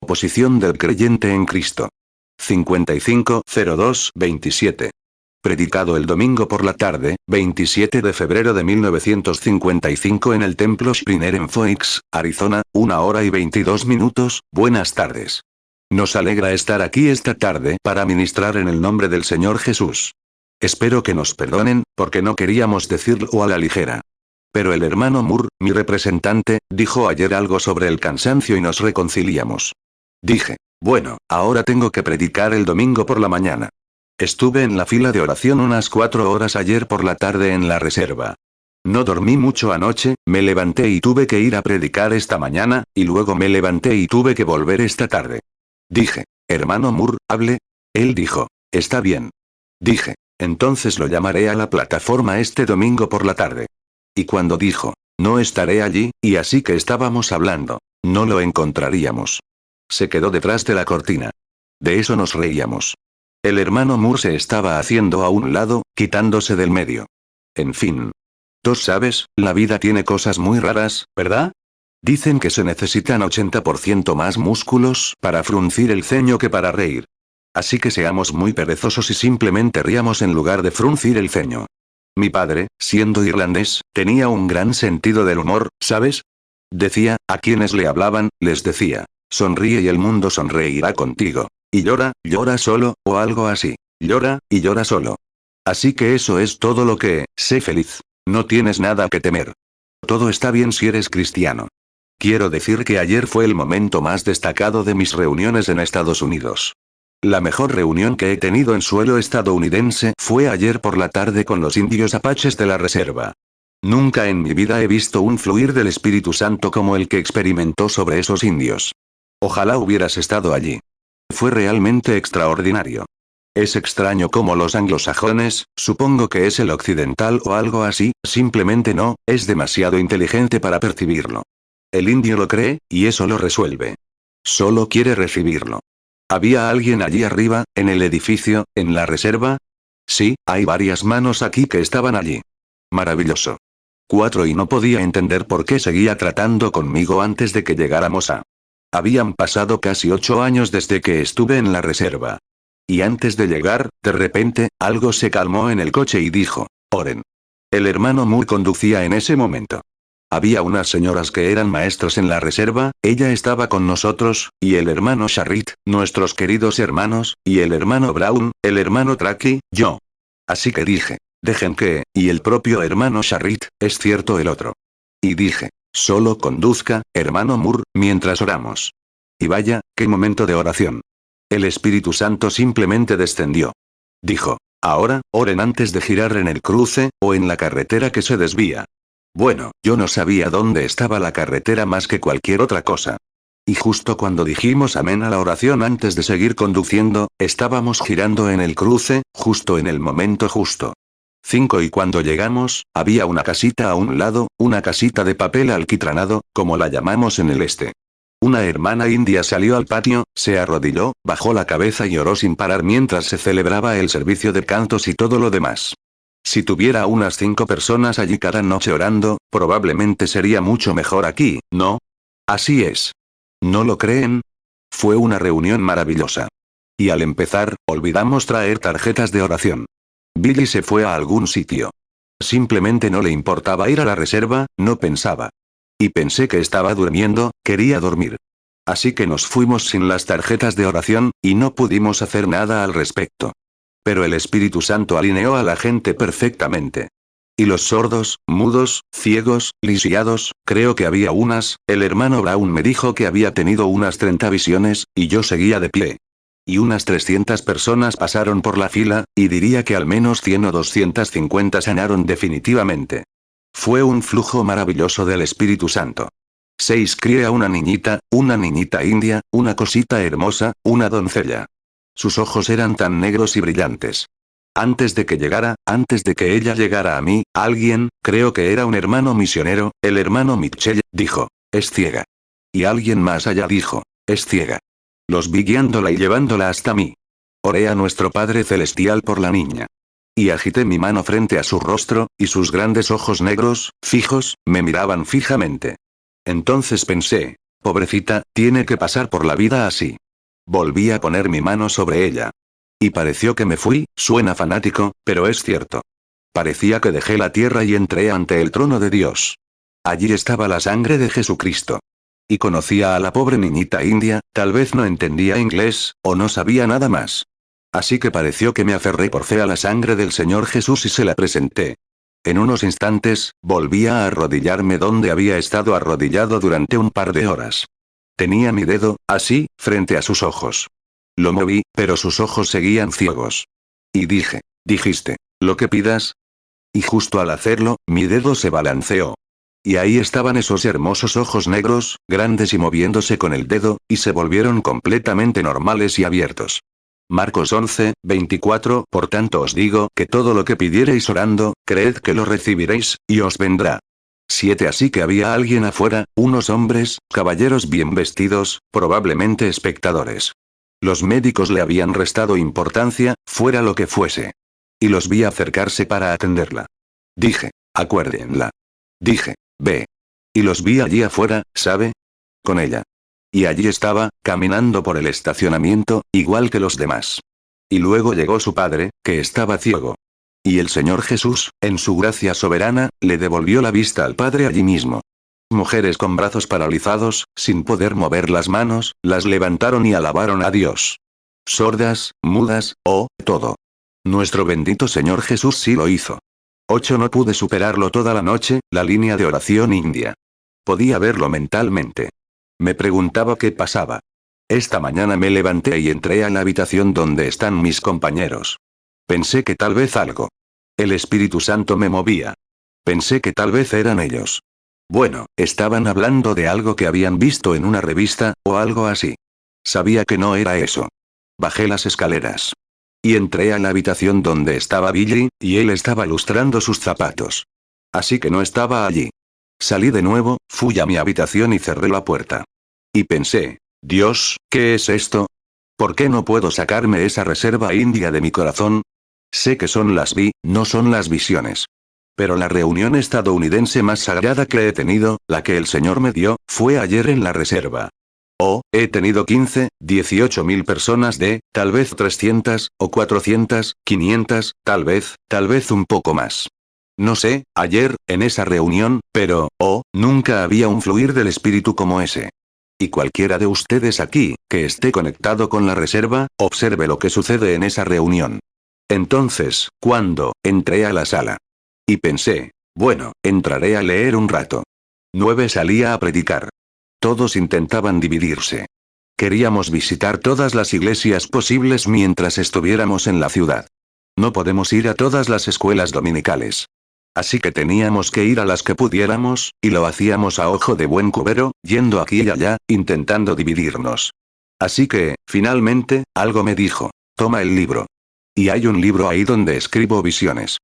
Posición del creyente en Cristo. 55-02-27. Predicado el domingo por la tarde, 27 de febrero de 1955 en el Templo Shriner en Phoenix, Arizona, 1 hora y 22 minutos, buenas tardes. Nos alegra estar aquí esta tarde para ministrar en el nombre del Señor Jesús. Espero que nos perdonen, porque no queríamos decirlo a la ligera. Pero el hermano Moore, mi representante, dijo ayer algo sobre el cansancio y nos reconciliamos. Dije, bueno, ahora tengo que predicar el domingo por la mañana. Estuve en la fila de oración unas 4 horas ayer por la tarde en la reserva. No dormí mucho anoche, me levanté y tuve que ir a predicar esta mañana, y luego me levanté y tuve que volver esta tarde. Dije, hermano Moore, hable. Él dijo, está bien. Dije, entonces lo llamaré a la plataforma este domingo por la tarde. Y cuando dijo, no estaré allí, y así que estábamos hablando, no lo encontraríamos. Se quedó detrás de la cortina. De eso nos reíamos. El hermano Moore se estaba haciendo a un lado, quitándose del medio. En fin. Tú sabes, la vida tiene cosas muy raras, ¿verdad? Dicen que se necesitan 80% más músculos para fruncir el ceño que para reír. Así que seamos muy perezosos y simplemente riamos en lugar de fruncir el ceño. Mi padre, siendo irlandés, tenía un gran sentido del humor, ¿sabes? Decía, a quienes le hablaban, les decía, sonríe y el mundo sonreirá contigo. Y llora, llora solo, o algo así. Llora, y llora solo. Así que eso es todo lo que, sé feliz. No tienes nada que temer. Todo está bien si eres cristiano. Quiero decir que ayer fue el momento más destacado de mis reuniones en Estados Unidos. La mejor reunión que he tenido en suelo estadounidense fue ayer por la tarde con los indios apaches de la reserva. Nunca en mi vida he visto un fluir del Espíritu Santo como el que experimentó sobre esos indios. Ojalá hubieras estado allí. Fue realmente extraordinario. Es extraño cómo los anglosajones, supongo que es el occidental o algo así, simplemente no, es demasiado inteligente para percibirlo. El indio lo cree, y eso lo resuelve. Solo quiere recibirlo. ¿Había alguien allí arriba, en el edificio, en la reserva? Sí, hay varias manos aquí que estaban allí. Maravilloso. 4 y no podía entender por qué seguía tratando conmigo antes de que llegáramos a... Habían pasado casi 8 años desde que estuve en la reserva. Y antes de llegar, de repente, algo se calmó en el coche y dijo, oren. El hermano Moore conducía en ese momento. Había unas señoras que eran maestros en la reserva, ella estaba con nosotros, y el hermano Sharrit, nuestros queridos hermanos, y el hermano Brown, el hermano Tracy, yo. Así que dije, dejen que, y el propio hermano Sharrit, es cierto el otro. Y dije, solo conduzca, hermano Moore, mientras oramos. Y vaya, qué momento de oración. El Espíritu Santo simplemente descendió. Dijo, ahora, oren antes de girar en el cruce, o en la carretera que se desvía. Bueno, yo no sabía dónde estaba la carretera más que cualquier otra cosa. Y justo cuando dijimos amén a la oración antes de seguir conduciendo, estábamos girando en el cruce, justo en el momento justo. 5 y cuando llegamos, había una casita a un lado, una casita de papel alquitranado, como la llamamos en el este. Una hermana india salió al patio, se arrodilló, bajó la cabeza y oró sin parar mientras se celebraba el servicio de cantos y todo lo demás. Si tuviera unas 5 personas allí cada noche orando, probablemente sería mucho mejor aquí, ¿no? Así es. ¿No lo creen? Fue una reunión maravillosa. Y al empezar, olvidamos traer tarjetas de oración. Billy se fue a algún sitio. Simplemente no le importaba ir a la reserva, no pensaba. Y pensé que estaba durmiendo, quería dormir. Así que nos fuimos sin las tarjetas de oración, y no pudimos hacer nada al respecto. Pero el Espíritu Santo alineó a la gente perfectamente. Y los sordos, mudos, ciegos, lisiados, creo que había unas, el hermano Brown me dijo que había tenido unas 30 visiones, y yo seguía de pie. Y unas 300 personas pasaron por la fila, y diría que al menos 100 o 250 sanaron definitivamente. Fue un flujo maravilloso del Espíritu Santo. 6 crié a una niñita india, una cosita hermosa, una doncella. Sus ojos eran tan negros y brillantes. Antes de que ella llegara a mí, alguien, creo que era un hermano misionero, el hermano Mitchell, dijo, es ciega. Y alguien más allá dijo, es ciega. Los vi guiándola y llevándola hasta mí. Oré a nuestro Padre Celestial por la niña. Y agité mi mano frente a su rostro, y sus grandes ojos negros, fijos, me miraban fijamente. Entonces pensé, Pobrecita, tiene que pasar por la vida así. Volví a poner mi mano sobre ella. Y pareció que me fui, suena fanático, pero es cierto. Parecía que dejé la tierra y entré ante el trono de Dios. Allí estaba la sangre de Jesucristo. Y conocía a la pobre niñita india, tal vez no entendía inglés, o no sabía nada más. Así que pareció que me aferré por fe a la sangre del Señor Jesús y se la presenté. En unos instantes, volvía a arrodillarme donde había estado arrodillado durante un par de horas. Tenía mi dedo, así, frente a sus ojos. Lo moví, pero sus ojos seguían ciegos. Y dijiste, lo que pidas. Y justo al hacerlo, mi dedo se balanceó. Y ahí estaban esos hermosos ojos negros, grandes y moviéndose con el dedo, y se volvieron completamente normales y abiertos. Marcos 11, 24. Por tanto os digo que todo lo que pidiereis orando, creed que lo recibiréis, y os vendrá. 7. Así que había alguien afuera, unos hombres, caballeros bien vestidos, probablemente espectadores. Los médicos le habían restado importancia, fuera lo que fuese. Y los vi acercarse para atenderla. Dije, acuérdenla. Dije, ve. Y los vi allí afuera, ¿sabe? Con ella. Y allí estaba, caminando por el estacionamiento, igual que los demás. Y luego llegó su padre, que estaba ciego. Y el Señor Jesús, en su gracia soberana, le devolvió la vista al padre allí mismo. Mujeres con brazos paralizados, sin poder mover las manos, las levantaron y alabaron a Dios. Sordas, mudas, todo. Nuestro bendito Señor Jesús sí lo hizo. 8. No pude superarlo toda la noche, la línea de oración india. Podía verlo mentalmente. Me preguntaba qué pasaba. Esta mañana me levanté y entré a la habitación donde están mis compañeros. Pensé que tal vez algo. El Espíritu Santo me movía. Pensé que tal vez eran ellos. Bueno, estaban hablando de algo que habían visto en una revista, o algo así. Sabía que no era eso. Bajé las escaleras. Y entré a la habitación donde estaba Billy, y él estaba lustrando sus zapatos. Así que no estaba allí. Salí de nuevo, fui a mi habitación y cerré la puerta. Y pensé, Dios, ¿qué es esto? ¿Por qué no puedo sacarme esa reserva india de mi corazón? Sé que son las no son las visiones. Pero la reunión estadounidense más sagrada que he tenido, la que el Señor me dio, fue ayer en la reserva. He tenido 15, 18 mil personas tal vez 300, o 400, 500, tal vez un poco más. No sé, ayer, en esa reunión, pero, nunca había un fluir del espíritu como ese. Y cualquiera de ustedes aquí, que esté conectado con la reserva, observe lo que sucede en esa reunión. Entonces, cuando entré a la sala. Y pensé, bueno, entraré a leer un rato. 9. Salía a predicar. Todos intentaban dividirse. Queríamos visitar todas las iglesias posibles mientras estuviéramos en la ciudad. No podemos ir a todas las escuelas dominicales. Así que teníamos que ir a las que pudiéramos, y lo hacíamos a ojo de buen cubero, yendo aquí y allá, intentando dividirnos. Así que, finalmente, algo me dijo, toma el libro. Y hay un libro ahí donde escribo visiones.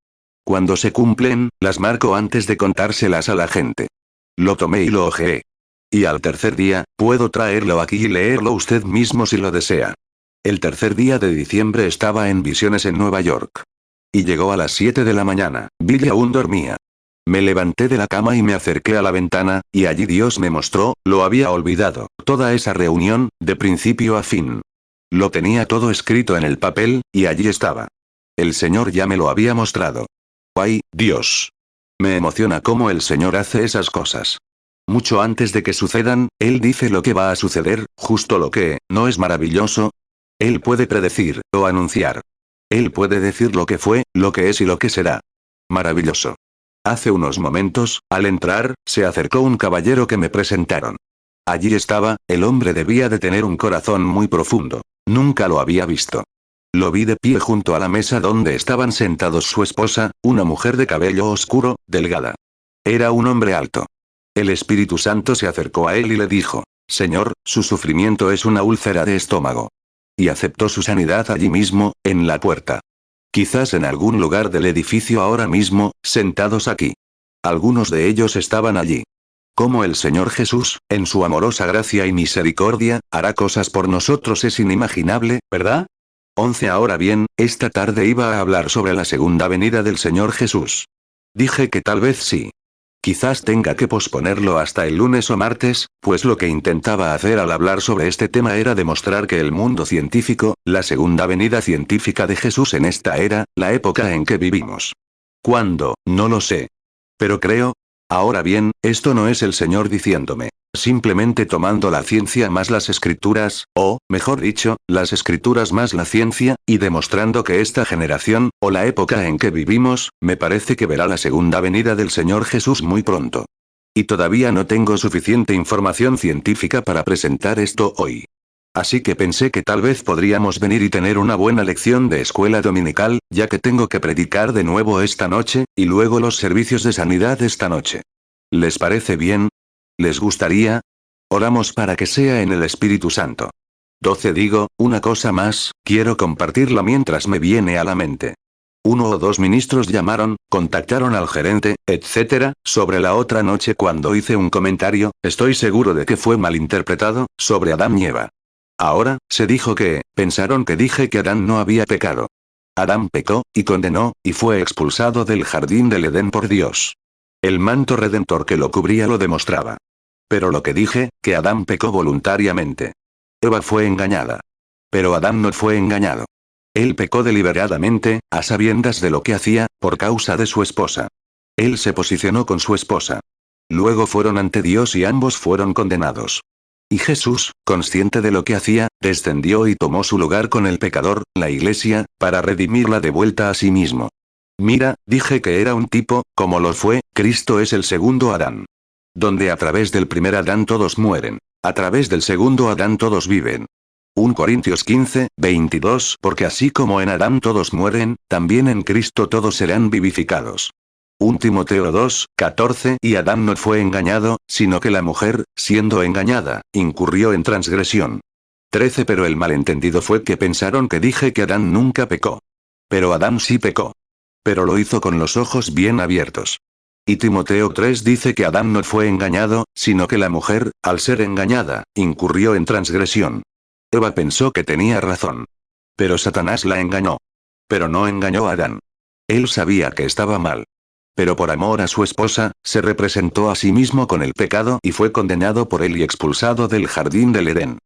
Cuando se cumplen, las marco antes de contárselas a la gente. Lo tomé y lo hojeé. Y al tercer día, puedo traerlo aquí y leerlo usted mismo si lo desea. El tercer día de diciembre estaba en visiones en Nueva York. Y llegó a las 7 de la mañana, Billy aún dormía. Me levanté de la cama y me acerqué a la ventana, y allí Dios me mostró, lo había olvidado, toda esa reunión, de principio a fin. Lo tenía todo escrito en el papel, y allí estaba. El Señor ya me lo había mostrado. ¡Ay, Dios! Me emociona cómo el Señor hace esas cosas. Mucho antes de que sucedan, Él dice lo que va a suceder, justo lo que, ¿no es maravilloso? Él puede predecir, o anunciar. Él puede decir lo que fue, lo que es y lo que será. Maravilloso. Hace unos momentos, al entrar, se acercó un caballero que me presentaron. Allí estaba, el hombre debía de tener un corazón muy profundo. Nunca lo había visto. Lo vi de pie junto a la mesa donde estaban sentados su esposa, una mujer de cabello oscuro, delgada. Era un hombre alto. El Espíritu Santo se acercó a él y le dijo, Señor, su sufrimiento es una úlcera de estómago. Y aceptó su sanidad allí mismo, en la puerta. Quizás en algún lugar del edificio ahora mismo, sentados aquí. Algunos de ellos estaban allí. Cómo el Señor Jesús, en su amorosa gracia y misericordia, hará cosas por nosotros es inimaginable, ¿verdad? 11. Ahora bien, esta tarde iba a hablar sobre la segunda venida del Señor Jesús. Dije que tal vez sí. Quizás tenga que posponerlo hasta el lunes o martes, pues lo que intentaba hacer al hablar sobre este tema era demostrar que el mundo científico, la segunda venida científica de Jesús en esta era, la época en que vivimos. ¿Cuándo? No lo sé. Pero creo. Ahora bien, esto no es el Señor diciéndome. Simplemente tomando la ciencia más las escrituras, o, mejor dicho, las escrituras más la ciencia, y demostrando que esta generación, o la época en que vivimos, me parece que verá la segunda venida del Señor Jesús muy pronto. Y todavía no tengo suficiente información científica para presentar esto hoy. Así que pensé que tal vez podríamos venir y tener una buena lección de escuela dominical, ya que tengo que predicar de nuevo esta noche, y luego los servicios de sanidad esta noche. ¿Les parece bien? ¿Les gustaría? Oramos para que sea en el Espíritu Santo. 12. Digo, una cosa más, quiero compartirla mientras me viene a la mente. 1 o 2 ministros llamaron, contactaron al gerente, etc., sobre la otra noche cuando hice un comentario, estoy seguro de que fue malinterpretado, sobre Adán y Eva. Ahora, se dijo que, pensaron que dije que Adán no había pecado. Adán pecó, y condenó, y fue expulsado del jardín del Edén por Dios. El manto redentor que lo cubría lo demostraba. Pero lo que dije, que Adán pecó voluntariamente. Eva fue engañada. Pero Adán no fue engañado. Él pecó deliberadamente, a sabiendas de lo que hacía, por causa de su esposa. Él se posicionó con su esposa. Luego fueron ante Dios y ambos fueron condenados. Y Jesús, consciente de lo que hacía, descendió y tomó su lugar con el pecador, la iglesia, para redimirla de vuelta a sí mismo. Mira, dije que era un tipo, como lo fue, Cristo es el segundo Adán. Donde a través del primer Adán todos mueren. A través del segundo Adán todos viven. 1 Corintios 15, 22. Porque así como en Adán todos mueren, también en Cristo todos serán vivificados. 1 Timoteo 2, 14. Y Adán no fue engañado, sino que la mujer, siendo engañada, incurrió en transgresión. 13. Pero el malentendido fue que pensaron que dije que Adán nunca pecó. Pero Adán sí pecó. Pero lo hizo con los ojos bien abiertos. Y Timoteo 3 dice que Adán no fue engañado, sino que la mujer, al ser engañada, incurrió en transgresión. Eva pensó que tenía razón. Pero Satanás la engañó. Pero no engañó a Adán. Él sabía que estaba mal. Pero por amor a su esposa, se representó a sí mismo con el pecado y fue condenado por él y expulsado del jardín del Edén.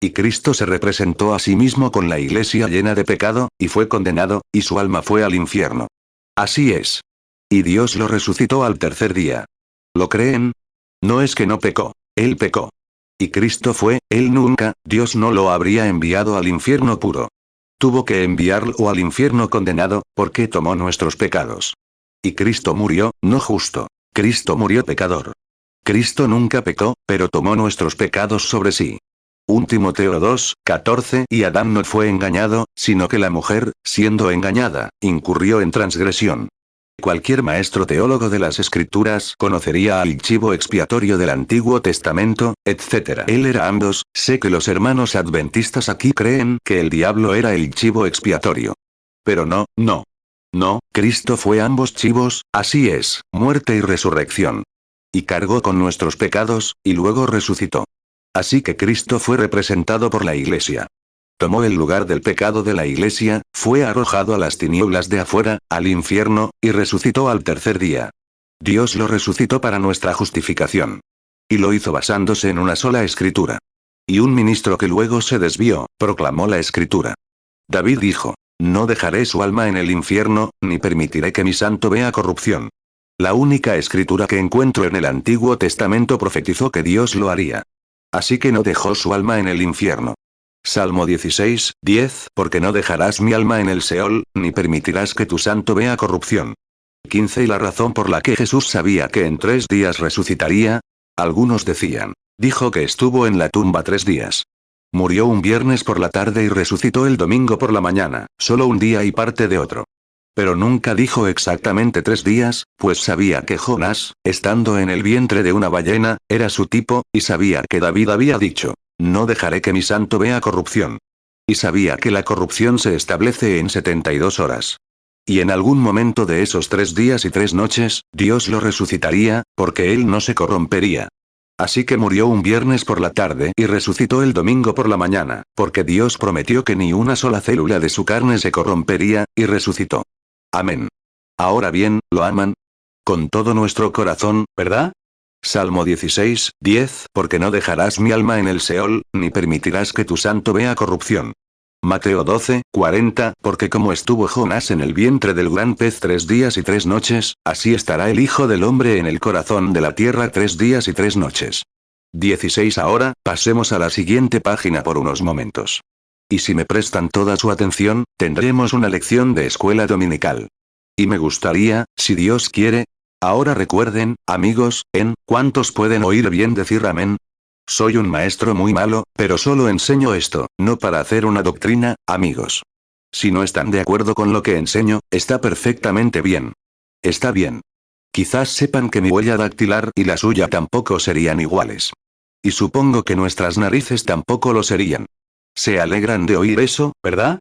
Y Cristo se representó a sí mismo con la iglesia llena de pecado, y fue condenado, y su alma fue al infierno. Así es. Y Dios lo resucitó al tercer día. ¿Lo creen? No es que no pecó, él pecó. Y Cristo fue, él nunca, Dios no lo habría enviado al infierno puro. Tuvo que enviarlo al infierno condenado, porque tomó nuestros pecados. Y Cristo murió, no justo. Cristo murió pecador. Cristo nunca pecó, pero tomó nuestros pecados sobre sí. 1 Timoteo 2, 14. Y Adán no fue engañado, sino que la mujer, siendo engañada, incurrió en transgresión. Cualquier maestro teólogo de las Escrituras conocería al chivo expiatorio del Antiguo Testamento, etc. Él era ambos. Sé que los hermanos adventistas aquí creen que el diablo era el chivo expiatorio. Pero no, no. No, Cristo fue ambos chivos, así es, muerte y resurrección. Y cargó con nuestros pecados, y luego resucitó. Así que Cristo fue representado por la iglesia. Tomó el lugar del pecado de la iglesia, fue arrojado a las tinieblas de afuera, al infierno, y resucitó al tercer día. Dios lo resucitó para nuestra justificación. Y lo hizo basándose en una sola escritura. Y un ministro que luego se desvió, proclamó la escritura. David dijo: no dejaré su alma en el infierno, ni permitiré que mi santo vea corrupción. La única escritura que encuentro en el Antiguo Testamento profetizó que Dios lo haría. Así que no dejó su alma en el infierno. Salmo 16, 10. Porque no dejarás mi alma en el Seol, ni permitirás que tu santo vea corrupción. 15. Y la razón por la que Jesús sabía que en 3 días resucitaría. Algunos decían. Dijo que estuvo en la tumba 3 días. Murió un viernes por la tarde y resucitó el domingo por la mañana, solo un día y parte de otro. Pero nunca dijo exactamente 3 días, pues sabía que Jonás, estando en el vientre de una ballena, era su tipo, y sabía que David había dicho: no dejaré que mi santo vea corrupción. Y sabía que la corrupción se establece en 72 horas. Y en algún momento de esos 3 días y 3 noches, Dios lo resucitaría, porque él no se corrompería. Así que murió un viernes por la tarde y resucitó el domingo por la mañana, porque Dios prometió que ni una sola célula de su carne se corrompería, y resucitó. Amén. Ahora bien, ¿lo aman? con todo nuestro corazón, ¿verdad? Salmo 16, 10, porque no dejarás mi alma en el Seol, ni permitirás que tu santo vea corrupción. Mateo 12, 40, porque como estuvo Jonás en el vientre del gran pez 3 días y 3 noches, así estará el Hijo del Hombre en el corazón de la tierra 3 días y 3 noches. 16. Ahora, pasemos a la siguiente página por unos momentos. Y si me prestan toda su atención, tendremos una lección de escuela dominical. Y me gustaría, si Dios quiere. Ahora recuerden, amigos, ¿cuántos pueden oír bien decir amén? Soy un maestro muy malo, pero solo enseño esto, no para hacer una doctrina, amigos. Si no están de acuerdo con lo que enseño, está perfectamente bien. Está bien. Quizás sepan que mi huella dactilar y la suya tampoco serían iguales. Y supongo que nuestras narices tampoco lo serían. Se alegran de oír eso, ¿verdad?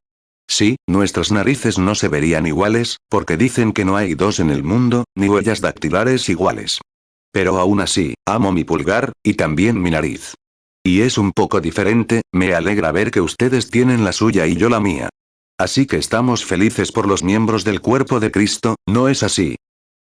Sí, nuestras narices no se verían iguales, porque dicen que no hay dos en el mundo, ni huellas dactilares iguales. Pero aún así, amo mi pulgar, y también mi nariz. Y es un poco diferente, me alegra ver que ustedes tienen la suya y yo la mía. Así que estamos felices por los miembros del cuerpo de Cristo, ¿no es así?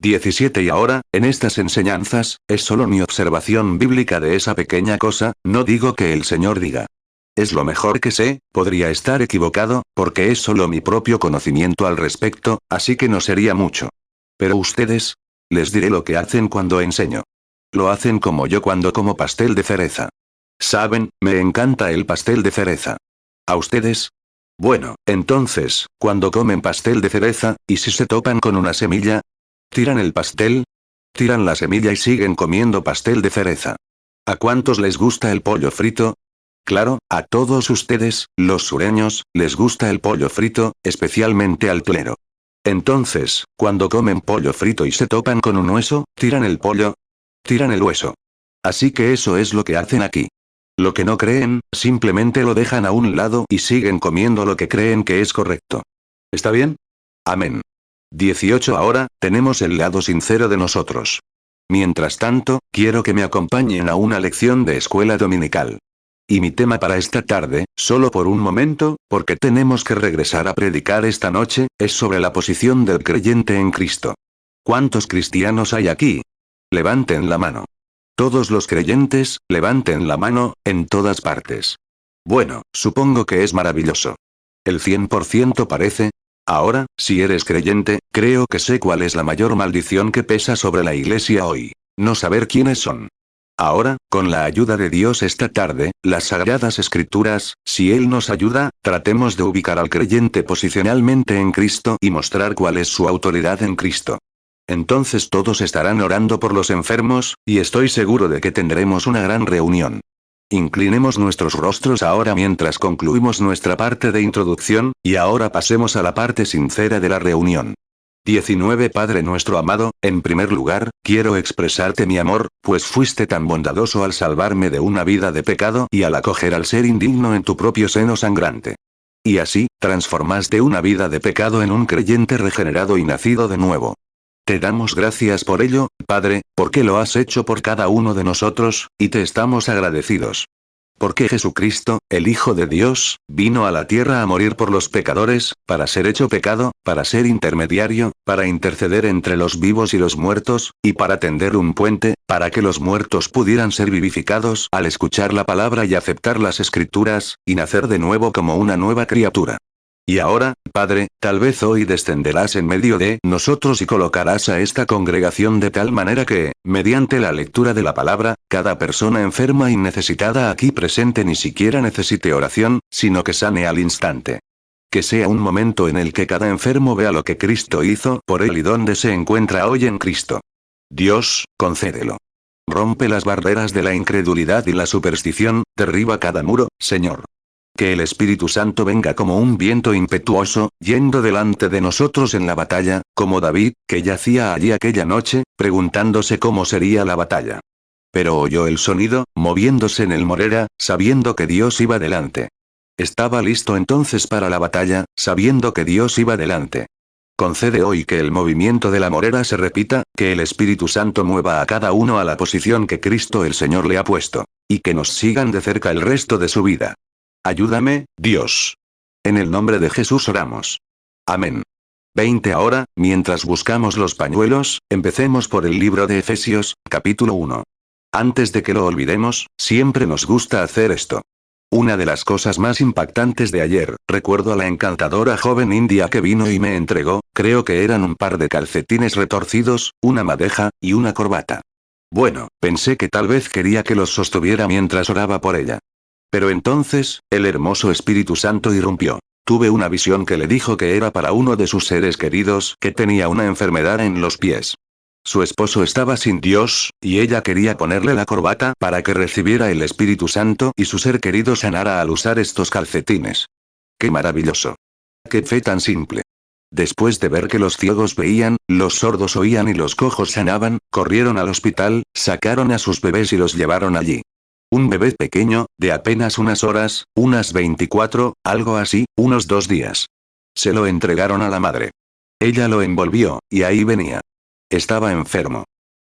17. Y ahora, en estas enseñanzas, es solo mi observación bíblica de esa pequeña cosa, no digo que el Señor diga. Es lo mejor que sé, podría estar equivocado, porque es solo mi propio conocimiento al respecto, así que no sería mucho. Pero ustedes, les diré lo que hacen cuando enseño. Lo hacen como yo cuando como pastel de cereza. Saben, me encanta el pastel de cereza. ¿A ustedes? Bueno, entonces, cuando comen pastel de cereza, ¿y si se topan con una semilla? ¿Tiran el pastel? Tiran la semilla y siguen comiendo pastel de cereza. ¿A cuántos les gusta el pollo frito? Claro, a todos ustedes, los sureños, les gusta el pollo frito, especialmente al clero. Entonces, cuando comen pollo frito y se topan con un hueso, ¿tiran el pollo? Tiran el hueso. Así que eso es lo que hacen aquí. Lo que no creen, simplemente lo dejan a un lado y siguen comiendo lo que creen que es correcto. ¿Está bien? Amén. 18. Ahora, tenemos el lado sincero de nosotros. Mientras tanto, quiero que me acompañen a una lección de escuela dominical. Y mi tema para esta tarde, solo por un momento, porque tenemos que regresar a predicar esta noche, es sobre la posición del creyente en Cristo. ¿Cuántos cristianos hay aquí? Levanten la mano. Todos los creyentes, levanten la mano, en todas partes. Bueno, supongo que es maravilloso. El 100% parece. Ahora, si eres creyente, creo que sé cuál es la mayor maldición que pesa sobre la iglesia hoy. No saber quiénes son. Ahora, con la ayuda de Dios esta tarde, las Sagradas Escrituras, si Él nos ayuda, tratemos de ubicar al creyente posicionalmente en Cristo y mostrar cuál es su autoridad en Cristo. Entonces todos estarán orando por los enfermos, y estoy seguro de que tendremos una gran reunión. Inclinemos nuestros rostros ahora mientras concluimos nuestra parte de introducción, y ahora pasemos a la parte sincera de la reunión. 19. Padre nuestro amado, en primer lugar, quiero expresarte mi amor, pues fuiste tan bondadoso al salvarme de una vida de pecado y al acoger al ser indigno en tu propio seno sangrante. Y así, transformaste una vida de pecado en un creyente regenerado y nacido de nuevo. Te damos gracias por ello, Padre, porque lo has hecho por cada uno de nosotros, y te estamos agradecidos. Porque Jesucristo, el Hijo de Dios, vino a la tierra a morir por los pecadores, para ser hecho pecado, para ser intermediario, para interceder entre los vivos y los muertos, y para tender un puente, para que los muertos pudieran ser vivificados al escuchar la palabra y aceptar las Escrituras, y nacer de nuevo como una nueva criatura. Y ahora, Padre, tal vez hoy descenderás en medio de nosotros y colocarás a esta congregación de tal manera que, mediante la lectura de la palabra, cada persona enferma y necesitada aquí presente ni siquiera necesite oración, sino que sane al instante. Que sea un momento en el que cada enfermo vea lo que Cristo hizo por él y dónde se encuentra hoy en Cristo. Dios, concédelo. Rompe las barreras de la incredulidad y la superstición, derriba cada muro, Señor. Que el Espíritu Santo venga como un viento impetuoso, yendo delante de nosotros en la batalla, como David, que yacía allí aquella noche, preguntándose cómo sería la batalla. Pero oyó el sonido, moviéndose en el morera, sabiendo que Dios iba delante. Estaba listo entonces para la batalla, sabiendo que Dios iba delante. Concede hoy que el movimiento de la morera se repita, que el Espíritu Santo mueva a cada uno a la posición que Cristo el Señor le ha puesto. Y que nos sigan de cerca el resto de su vida. Ayúdame, Dios. En el nombre de Jesús oramos. Amén. 20 ahora, mientras buscamos los pañuelos, empecemos por el libro de Efesios, capítulo 1. Antes de que lo olvidemos, siempre nos gusta hacer esto. Una de las cosas más impactantes de ayer, recuerdo a la encantadora joven india que vino y me entregó, creo que eran un par de calcetines retorcidos, una madeja, y una corbata. Bueno, pensé que tal vez quería que los sostuviera mientras oraba por ella. Pero entonces, el hermoso Espíritu Santo irrumpió. Tuve una visión que le dijo que era para uno de sus seres queridos que tenía una enfermedad en los pies. Su esposo estaba sin Dios, y ella quería ponerle la corbata para que recibiera el Espíritu Santo y su ser querido sanara al usar estos calcetines. ¡Qué maravilloso! ¡Qué fe tan simple! Después de ver que los ciegos veían, los sordos oían y los cojos sanaban, corrieron al hospital, sacaron a sus bebés y los llevaron allí. Un bebé pequeño, de apenas unas horas, unas 24, algo así, unos 2 días. Se lo entregaron a la madre. Ella lo envolvió, y ahí venía. Estaba enfermo.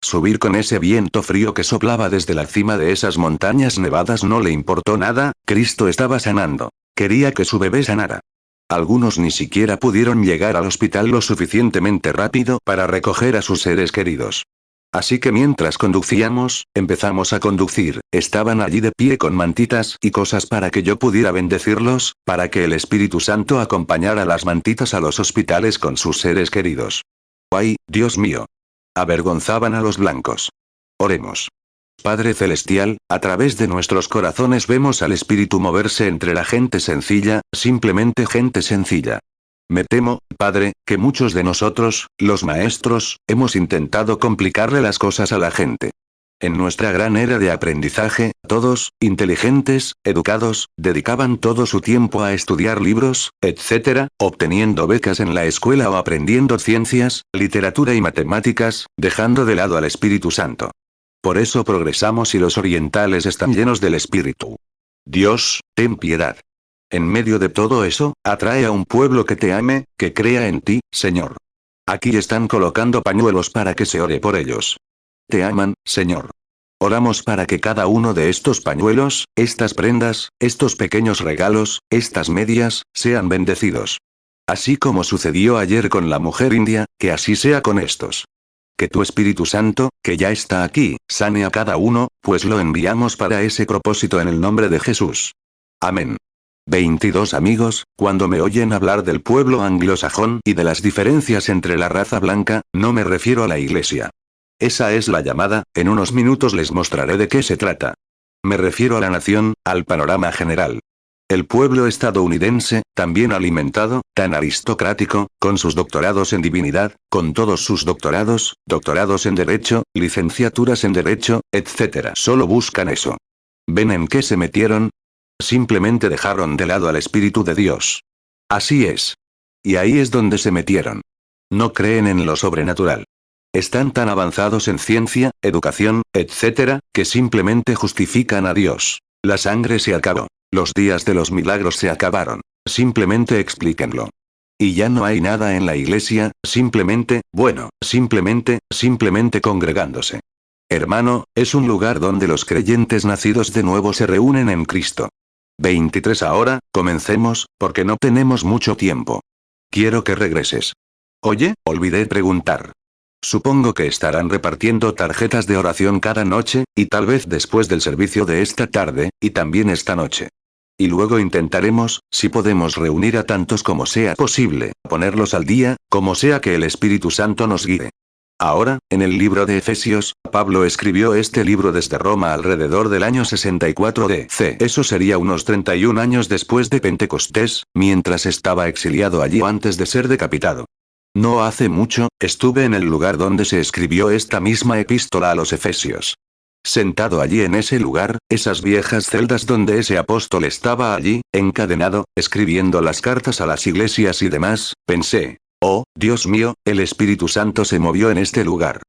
Subir con ese viento frío que soplaba desde la cima de esas montañas nevadas no le importó nada, Cristo estaba sanando. Quería que su bebé sanara. Algunos ni siquiera pudieron llegar al hospital lo suficientemente rápido para recoger a sus seres queridos. Así que mientras conducíamos, empezamos a conducir, estaban allí de pie con mantitas y cosas para que yo pudiera bendecirlos, para que el Espíritu Santo acompañara las mantitas a los hospitales con sus seres queridos. ¡Ay, Dios mío! Avergonzaban a los blancos. Oremos. Padre Celestial, a través de nuestros corazones vemos al Espíritu moverse entre la gente sencilla, simplemente gente sencilla. Me temo, Padre, que muchos de nosotros, los maestros, hemos intentado complicarle las cosas a la gente. En nuestra gran era de aprendizaje, todos, inteligentes, educados, dedicaban todo su tiempo a estudiar libros, etc., obteniendo becas en la escuela o aprendiendo ciencias, literatura y matemáticas, dejando de lado al Espíritu Santo. Por eso progresamos y los orientales están llenos del Espíritu. Dios, ten piedad. En medio de todo eso, atrae a un pueblo que te ame, que crea en ti, Señor. Aquí están colocando pañuelos para que se ore por ellos. Te aman, Señor. Oramos para que cada uno de estos pañuelos, estas prendas, estos pequeños regalos, estas medias, sean bendecidos. Así como sucedió ayer con la mujer india, que así sea con estos. Que tu Espíritu Santo, que ya está aquí, sane a cada uno, pues lo enviamos para ese propósito en el nombre de Jesús. Amén. 22 amigos, cuando me oyen hablar del pueblo anglosajón y de las diferencias entre la raza blanca, no me refiero a la iglesia. Esa es la llamada, en unos minutos les mostraré de qué se trata. Me refiero a la nación, al panorama general. El pueblo estadounidense, tan bien alimentado, tan aristocrático, con sus doctorados en divinidad, con todos sus doctorados, doctorados en derecho, licenciaturas en derecho, etc. Solo buscan eso. ¿Ven en qué se metieron? Simplemente dejaron de lado al Espíritu de Dios. Así es. Y ahí es donde se metieron. No creen en lo sobrenatural. Están tan avanzados en ciencia, educación, etc., que simplemente justifican a Dios. La sangre se acabó. Los días de los milagros se acabaron. Simplemente explíquenlo. Y ya no hay nada en la iglesia, simplemente congregándose. Hermano, es un lugar donde los creyentes nacidos de nuevo se reúnen en Cristo. 23 ahora, comencemos, porque no tenemos mucho tiempo. Quiero que regreses. Oye, olvidé preguntar. Supongo que estarán repartiendo tarjetas de oración cada noche, y tal vez después del servicio de esta tarde, y también esta noche. Y luego intentaremos, si podemos reunir a tantos como sea posible, ponerlos al día, como sea que el Espíritu Santo nos guíe. Ahora, en el libro de Efesios, Pablo escribió este libro desde Roma alrededor del año 64 DC. Eso sería unos 31 años después de Pentecostés, mientras estaba exiliado allí antes de ser decapitado. No hace mucho, estuve en el lugar donde se escribió esta misma epístola a los Efesios. Sentado allí en ese lugar, esas viejas celdas donde ese apóstol estaba allí, encadenado, escribiendo las cartas a las iglesias y demás, pensé, oh, Dios mío, el Espíritu Santo se movió en este lugar.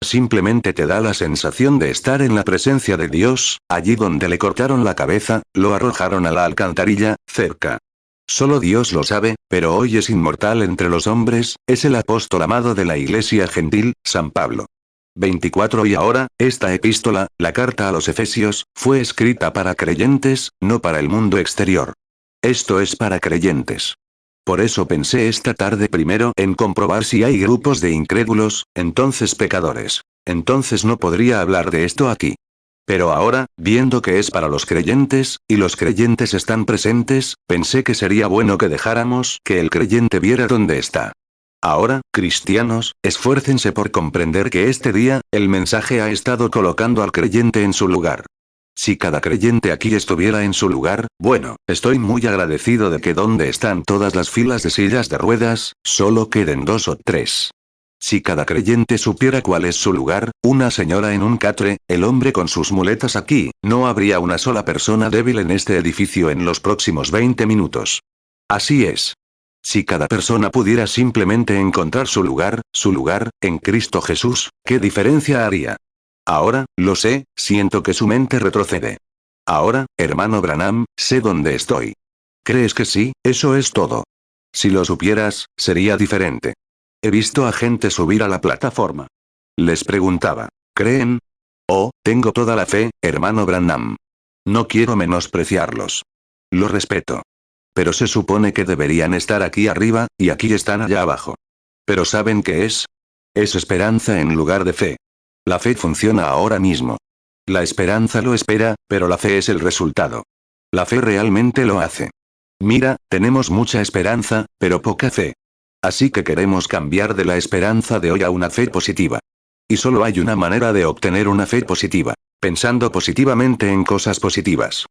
Simplemente te da la sensación de estar en la presencia de Dios, allí donde le cortaron la cabeza, lo arrojaron a la alcantarilla, cerca. Solo Dios lo sabe, pero hoy es inmortal entre los hombres, es el apóstol amado de la iglesia gentil, San Pablo. 24 Y ahora, esta epístola, la carta a los Efesios, fue escrita para creyentes, no para el mundo exterior. Esto es para creyentes. Por eso pensé esta tarde primero en comprobar si hay grupos de incrédulos, entonces pecadores. Entonces no podría hablar de esto aquí. Pero ahora, viendo que es para los creyentes, y los creyentes están presentes, pensé que sería bueno que dejáramos que el creyente viera dónde está. Ahora, cristianos, esfuércense por comprender que este día, el mensaje ha estado colocando al creyente en su lugar. Si cada creyente aquí estuviera en su lugar, bueno, estoy muy agradecido de que donde están todas las filas de sillas de ruedas, solo queden 2 o 3. Si cada creyente supiera cuál es su lugar, una señora en un catre, el hombre con sus muletas aquí, no habría una sola persona débil en este edificio en los próximos 20 minutos. Así es. Si cada persona pudiera simplemente encontrar su lugar, en Cristo Jesús, ¿qué diferencia haría? Ahora, lo sé, siento que su mente retrocede. Ahora, hermano Branham, sé dónde estoy. ¿Crees que sí? Eso es todo. Si lo supieras, sería diferente. He visto a gente subir a la plataforma. Les preguntaba, ¿creen? Oh, tengo toda la fe, hermano Branham. No quiero menospreciarlos. Lo respeto. Pero se supone que deberían estar aquí arriba, y aquí están allá abajo. ¿Pero saben qué es? Es esperanza en lugar de fe. La fe funciona ahora mismo. La esperanza lo espera, pero la fe es el resultado. La fe realmente lo hace. Mira, tenemos mucha esperanza, pero poca fe. Así que queremos cambiar de la esperanza de hoy a una fe positiva. Y solo hay una manera de obtener una fe positiva. Pensando positivamente en cosas positivas.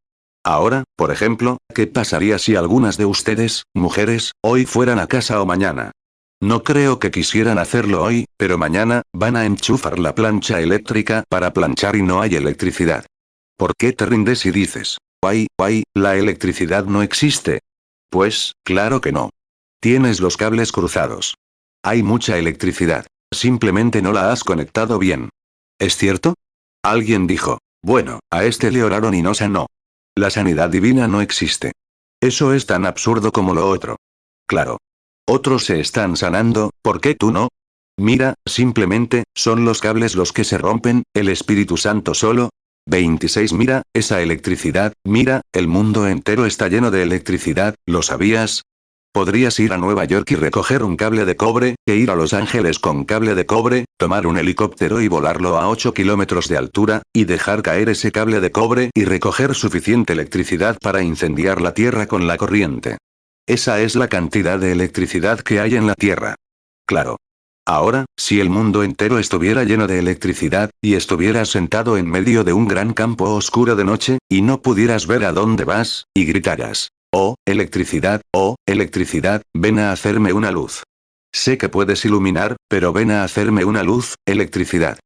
Ahora, por ejemplo, ¿qué pasaría si algunas de ustedes, mujeres, hoy fueran a casa o mañana? No creo que quisieran hacerlo hoy, pero mañana, van a enchufar la plancha eléctrica para planchar y no hay electricidad. ¿Por qué te rindes y dices, guay, la electricidad no existe? Pues, claro que no. Tienes los cables cruzados. Hay mucha electricidad. Simplemente no la has conectado bien. ¿Es cierto? Alguien dijo, bueno, a este le oraron y no sanó. La sanidad divina no existe. Eso es tan absurdo como lo otro. Claro. Otros se están sanando, ¿por qué tú no? Mira, simplemente, son los cables los que se rompen, el Espíritu Santo solo. 26 Mira, esa electricidad, mira, el mundo entero está lleno de electricidad, ¿lo sabías? Podrías ir a Nueva York y recoger un cable de cobre, e ir a Los Ángeles con cable de cobre, tomar un helicóptero y volarlo a 8 kilómetros de altura, y dejar caer ese cable de cobre y recoger suficiente electricidad para incendiar la Tierra con la corriente. Esa es la cantidad de electricidad que hay en la Tierra. Claro. Ahora, si el mundo entero estuviera lleno de electricidad, y estuvieras sentado en medio de un gran campo oscuro de noche, y no pudieras ver a dónde vas, y gritaras, oh, electricidad, ven a hacerme una luz. Sé que puedes iluminar, pero ven a hacerme una luz, electricidad.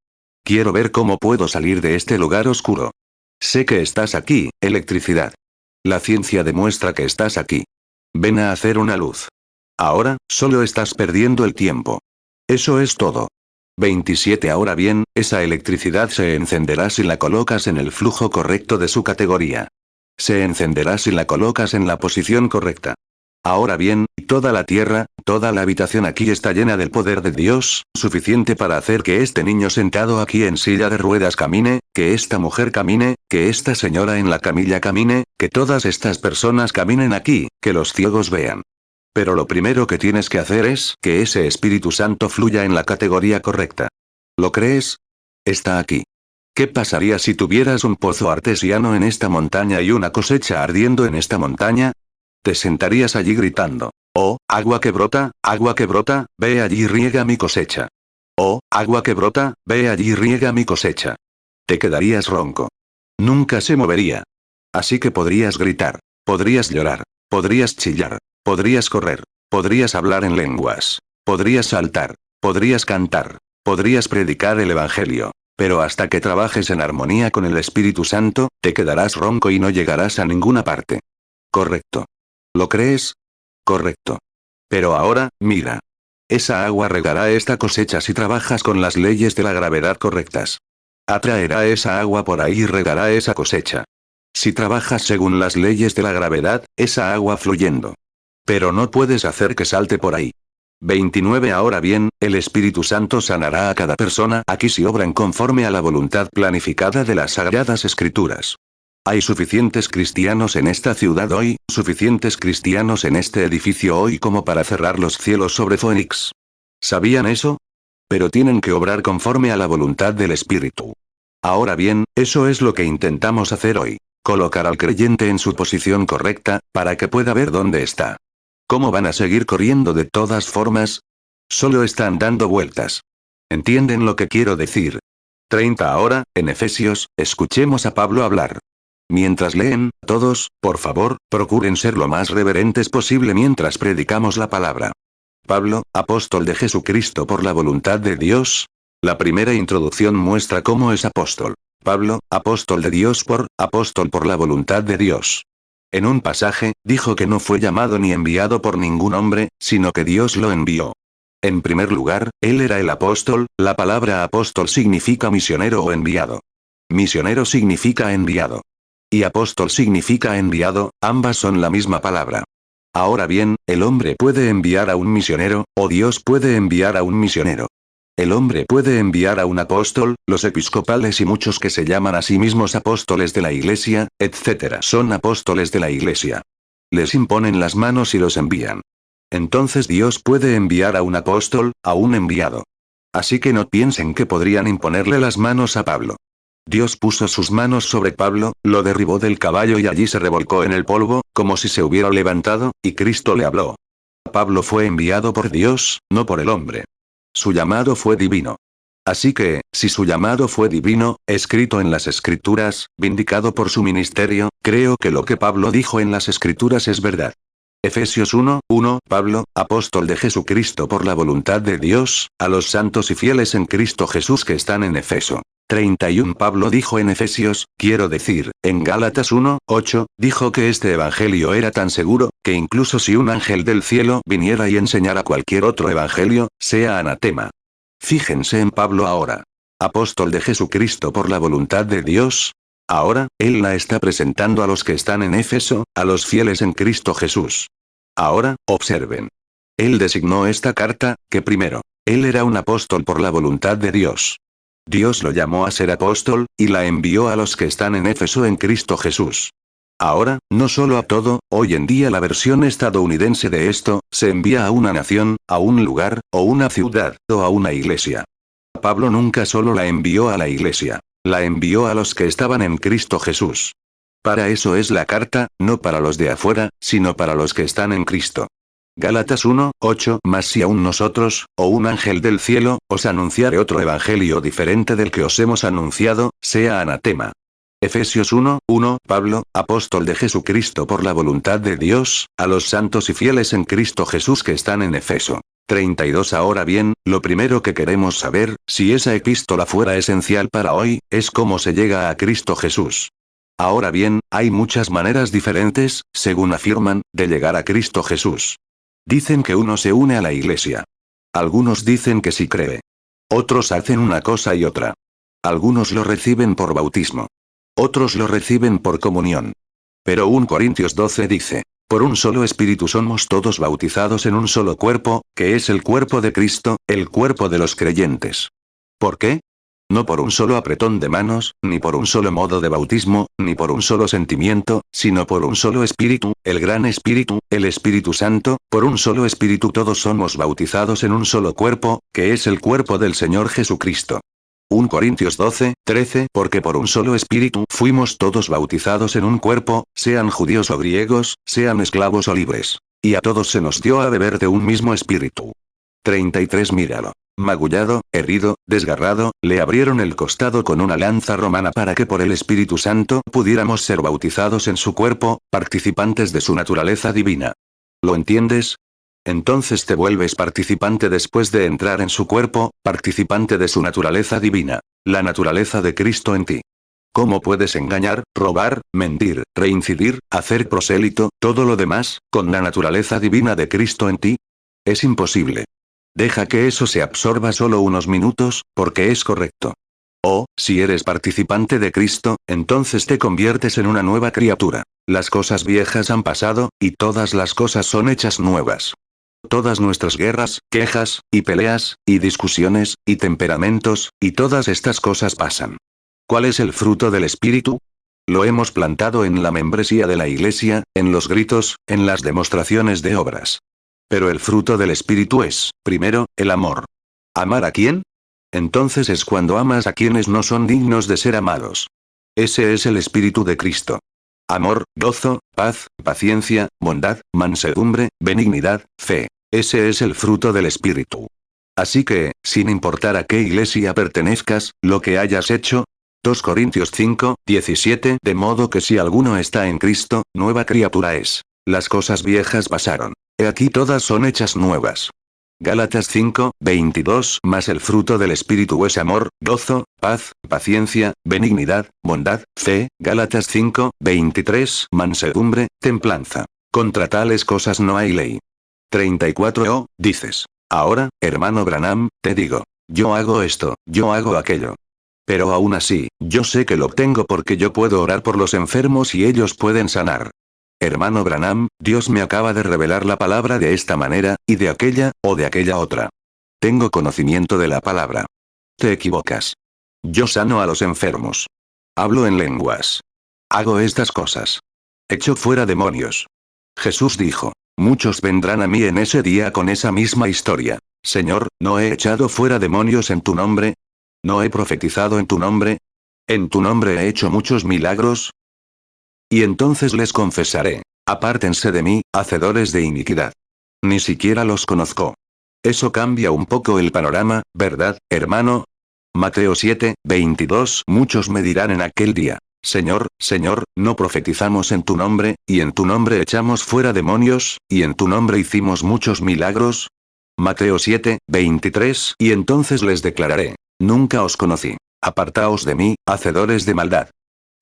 Quiero ver cómo puedo salir de este lugar oscuro. Sé que estás aquí, electricidad. La ciencia demuestra que estás aquí. Ven a hacer una luz. Ahora, solo estás perdiendo el tiempo. Eso es todo. 27 Ahora bien, esa electricidad se encenderá si la colocas en el flujo correcto de su categoría. Se encenderá si la colocas en la posición correcta. Ahora bien, toda la tierra, toda la habitación aquí está llena del poder de Dios, suficiente para hacer que este niño sentado aquí en silla de ruedas camine, que esta mujer camine, que esta señora en la camilla camine, que todas estas personas caminen aquí, que los ciegos vean. Pero lo primero que tienes que hacer es que ese Espíritu Santo fluya en la categoría correcta. ¿Lo crees? Está aquí. ¿Qué pasaría si tuvieras un pozo artesiano en esta montaña y una cosecha ardiendo en esta montaña? Te sentarías allí gritando, oh, agua que brota, ve allí y riega mi cosecha. Oh, agua que brota, ve allí y riega mi cosecha. Te quedarías ronco. Nunca se movería. Así que podrías gritar, podrías llorar, podrías chillar, podrías correr, podrías hablar en lenguas, podrías saltar, podrías cantar, podrías predicar el Evangelio. Pero hasta que trabajes en armonía con el Espíritu Santo, te quedarás ronco y no llegarás a ninguna parte. Correcto. ¿Lo crees? Correcto. Pero ahora, mira. Esa agua regará esta cosecha si trabajas con las leyes de la gravedad correctas. Atraerá esa agua por ahí y regará esa cosecha. Si trabajas según las leyes de la gravedad, esa agua fluyendo. Pero no puedes hacer que salte por ahí. 29 Ahora bien, el Espíritu Santo sanará a cada persona aquí si obran conforme a la voluntad planificada de las Sagradas Escrituras. Hay suficientes cristianos en esta ciudad hoy, suficientes cristianos en este edificio hoy como para cerrar los cielos sobre Phoenix. ¿Sabían eso? Pero tienen que obrar conforme a la voluntad del Espíritu. Ahora bien, eso es lo que intentamos hacer hoy. Colocar al creyente en su posición correcta, para que pueda ver dónde está. ¿Cómo van a seguir corriendo de todas formas? Solo están dando vueltas. ¿Entienden lo que quiero decir? 30 ahora, en Efesios, escuchemos a Pablo hablar. Mientras leen, todos, por favor, procuren ser lo más reverentes posible mientras predicamos la palabra. Pablo, apóstol de Jesucristo por la voluntad de Dios. La primera introducción muestra cómo es apóstol. Pablo, apóstol de Dios apóstol por la voluntad de Dios. En un pasaje, dijo que no fue llamado ni enviado por ningún hombre, sino que Dios lo envió. En primer lugar, él era el apóstol, la palabra apóstol significa misionero o enviado. Misionero significa enviado. Y apóstol significa enviado, ambas son la misma palabra. Ahora bien, el hombre puede enviar a un misionero, o Dios puede enviar a un misionero. El hombre puede enviar a un apóstol, los episcopales y muchos que se llaman a sí mismos apóstoles de la iglesia, etc. son apóstoles de la iglesia. Les imponen las manos y los envían. Entonces Dios puede enviar a un apóstol, a un enviado. Así que no piensen que podrían imponerle las manos a Pablo. Dios puso sus manos sobre Pablo, lo derribó del caballo y allí se revolcó en el polvo, como si se hubiera levantado, y Cristo le habló. Pablo fue enviado por Dios, no por el hombre. Su llamado fue divino. Así que, si su llamado fue divino, escrito en las Escrituras, vindicado por su ministerio, creo que lo que Pablo dijo en las Escrituras es verdad. Efesios 1:1, Pablo, apóstol de Jesucristo por la voluntad de Dios, a los santos y fieles en Cristo Jesús que están en Efeso. 31 Pablo dijo en Efesios, quiero decir, en Gálatas 1:8, dijo que este evangelio era tan seguro, que incluso si un ángel del cielo viniera y enseñara cualquier otro evangelio, sea anatema. Fíjense en Pablo ahora. Apóstol de Jesucristo por la voluntad de Dios. Ahora, él la está presentando a los que están en Éfeso, a los fieles en Cristo Jesús. Ahora, observen. Él designó esta carta, que primero, él era un apóstol por la voluntad de Dios. Dios lo llamó a ser apóstol, y la envió a los que están en Éfeso en Cristo Jesús. Ahora, no solo a todo, hoy en día la versión estadounidense de esto, se envía a una nación, a un lugar, o una ciudad, o a una iglesia. Pablo nunca solo la envió a la iglesia. La envió a los que estaban en Cristo Jesús. Para eso es la carta, no para los de afuera, sino para los que están en Cristo. Gálatas 1:8 Mas si aún nosotros, o un ángel del cielo, os anunciare otro evangelio diferente del que os hemos anunciado, sea anatema. Efesios 1:1 Pablo, apóstol de Jesucristo por la voluntad de Dios, a los santos y fieles en Cristo Jesús que están en Efeso. 32 Ahora bien, lo primero que queremos saber, si esa epístola fuera esencial para hoy, es cómo se llega a Cristo Jesús. Ahora bien, hay muchas maneras diferentes, según afirman, de llegar a Cristo Jesús. Dicen que uno se une a la iglesia. Algunos dicen que sí cree. Otros hacen una cosa y otra. Algunos lo reciben por bautismo. Otros lo reciben por comunión. Pero 1 Corintios 12 dice, por un solo espíritu somos todos bautizados en un solo cuerpo, que es el cuerpo de Cristo, el cuerpo de los creyentes. ¿Por qué? No por un solo apretón de manos, ni por un solo modo de bautismo, ni por un solo sentimiento, sino por un solo espíritu, el gran espíritu, el Espíritu Santo, por un solo espíritu todos somos bautizados en un solo cuerpo, que es el cuerpo del Señor Jesucristo. 1 Corintios 12:13 Porque por un solo espíritu fuimos todos bautizados en un cuerpo, sean judíos o griegos, sean esclavos o libres. Y a todos se nos dio a beber de un mismo espíritu. 33 Míralo. Magullado, herido, desgarrado, le abrieron el costado con una lanza romana para que por el Espíritu Santo pudiéramos ser bautizados en su cuerpo, participantes de su naturaleza divina. ¿Lo entiendes? Entonces te vuelves participante después de entrar en su cuerpo, participante de su naturaleza divina, la naturaleza de Cristo en ti. ¿Cómo puedes engañar, robar, mentir, reincidir, hacer prosélito, todo lo demás, con la naturaleza divina de Cristo en ti? Es imposible. Deja que eso se absorba solo unos minutos, porque es correcto. O, si eres participante de Cristo, entonces te conviertes en una nueva criatura. Las cosas viejas han pasado, y todas las cosas son hechas nuevas. Todas nuestras guerras, quejas, y peleas, y discusiones, y temperamentos, y todas estas cosas pasan. ¿Cuál es el fruto del Espíritu? Lo hemos plantado en la membresía de la iglesia, en los gritos, en las demostraciones de obras. Pero el fruto del Espíritu es, primero, el amor. ¿Amar a quién? Entonces es cuando amas a quienes no son dignos de ser amados. Ese es el Espíritu de Cristo. Amor, gozo, paz, paciencia, bondad, mansedumbre, benignidad, fe. Ese es el fruto del Espíritu. Así que, sin importar a qué iglesia pertenezcas, lo que hayas hecho, 2 Corintios 5, 17, de modo que si alguno está en Cristo, nueva criatura es. Las cosas viejas pasaron. He aquí todas son hechas nuevas. Gálatas 5, 22, más el fruto del Espíritu es amor, gozo, paz, paciencia, benignidad, bondad, fe. Gálatas 5, 23, mansedumbre, templanza. Contra tales cosas no hay ley. 34. Oh, dices. Ahora, hermano Branham, te digo. Yo hago esto, yo hago aquello. Pero aún así, yo sé que lo obtengo porque yo puedo orar por los enfermos y ellos pueden sanar. Hermano Branham, Dios me acaba de revelar la palabra de esta manera, y de aquella, o de aquella otra. Tengo conocimiento de la palabra. Te equivocas. Yo sano a los enfermos. Hablo en lenguas. Hago estas cosas. Echo fuera demonios. Jesús dijo, muchos vendrán a mí en ese día con esa misma historia. Señor, ¿no he echado fuera demonios en tu nombre? ¿No he profetizado en tu nombre? ¿En tu nombre he hecho muchos milagros? Y entonces les confesaré, apártense de mí, hacedores de iniquidad. Ni siquiera los conozco. Eso cambia un poco el panorama, ¿verdad, hermano? Mateo 7, 22. Muchos me dirán en aquel día, Señor, Señor, ¿no profetizamos en tu nombre, y en tu nombre echamos fuera demonios, y en tu nombre hicimos muchos milagros? Mateo 7, 23. Y entonces les declararé, nunca os conocí. Apartaos de mí, hacedores de maldad.